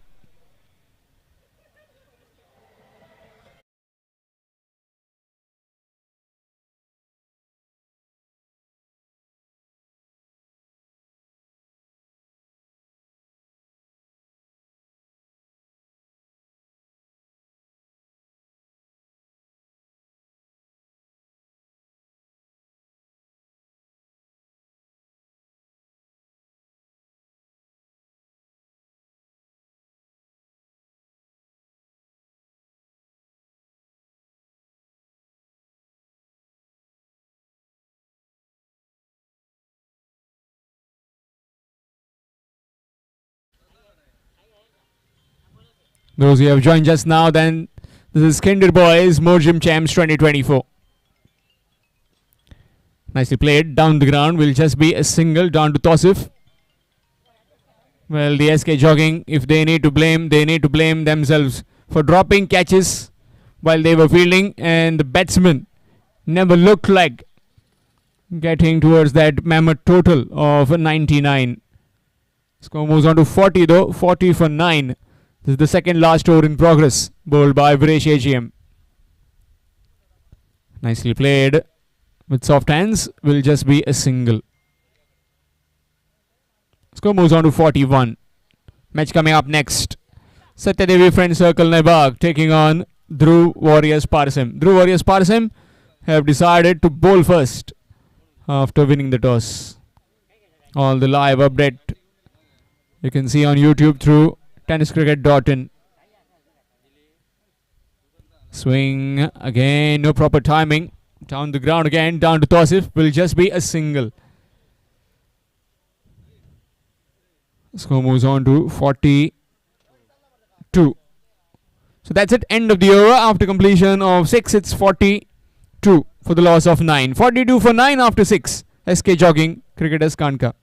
Speaker 2: Those who have joined just now, then this is Kinder Boys Mojim Champs 2024. Nicely played. Down the ground will just be a single down to Tosif. Well, the SK Jogging, if they need to blame, they need to blame themselves for dropping catches while they were fielding, and the batsmen never looked like getting towards that mammoth total of 99. Score moves on to 40 though. 40 for 9. This is the second last over in progress. Bowled by Viresh AGM. Nicely played. With soft hands. Will just be a single. Score moves on to 41. Match coming up next. Satyadevi Friends Circle Naibag taking on Dhruv Warriors Parsim. Dhruv Warriors Parsim have decided to bowl first after winning the toss. All the live update you can see on YouTube through tenniscricket.in. Swing again, no proper timing. Down the ground again, down to Tausif. Will just be a single. Score moves on to 42. So that's it. End of the over. After completion of 6, it's 42 for the loss of 9. 42 for 9 after 6. SK Jogging Cricketers Kanka.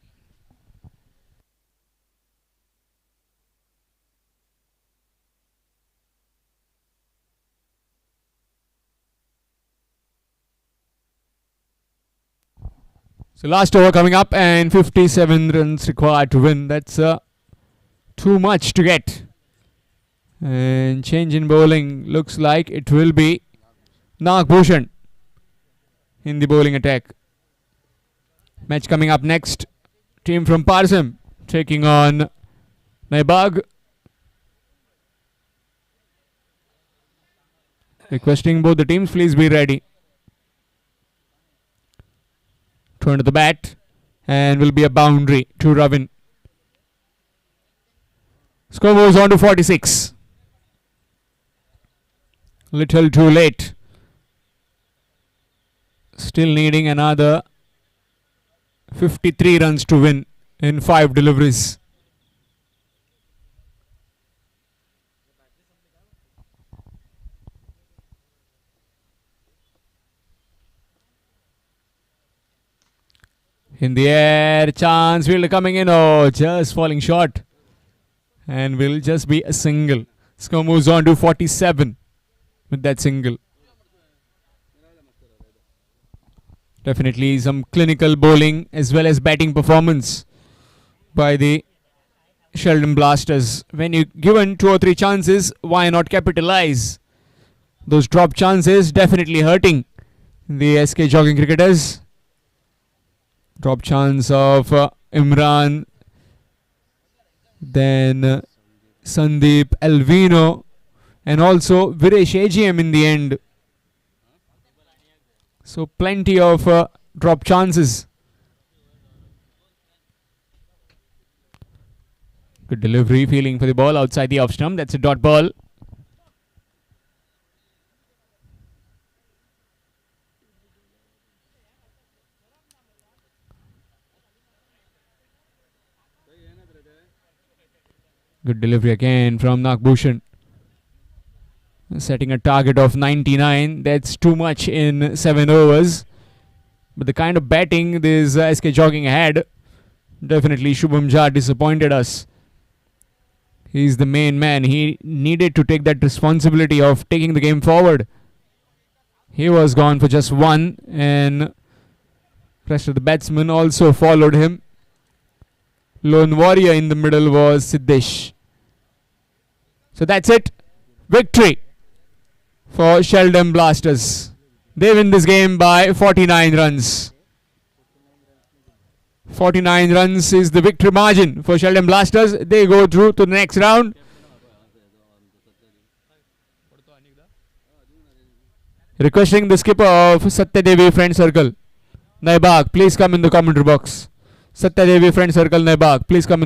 Speaker 2: So last over coming up and 57 runs required to win. That's too much to get. And change in bowling looks like it will be Nagbhushan in the bowling attack. Match coming up next. Team from Parsim taking on Naibag. Requesting both the teams, please be ready. Turn to the bat and will be a boundary to Ravin. Score moves on to 46. Little too late. Still needing another 53 runs to win in 5 deliveries. In the air, chance, fielder coming in. Oh, just falling short. And will just be a single. Score moves on to 47 with that single. Definitely some clinical bowling as well as batting performance by the Sheldon Blasters. When you're given 2 or 3 chances, why not capitalize? Those drop chances definitely hurting the SK Jogging Cricketers. Drop chance of Imran, then Sandeep, Alvino, and also Viresh AGM in the end. So plenty of drop chances. Good delivery, feeling for the ball outside the off stump. That's a dot ball. Good delivery again from Nagbhushan. Setting a target of 99. That's too much in 7 overs. But the kind of batting this SK Jogging had, definitely Shubham Jha disappointed us. He's the main man. He needed to take that responsibility of taking the game forward. He was gone for just 1 and rest of the batsmen also followed him. Lone warrior in the middle was Siddesh. So that's it. Victory for Sheldon Blasters. They win this game by 49 runs. 49 runs is the victory margin for Sheldon Blasters. They go through to the next round. Requesting the skipper of Satyadevi Friend Circle, Naibag, please come in the commentary box. Satyadevi Friend Circle, Naibag, please come in the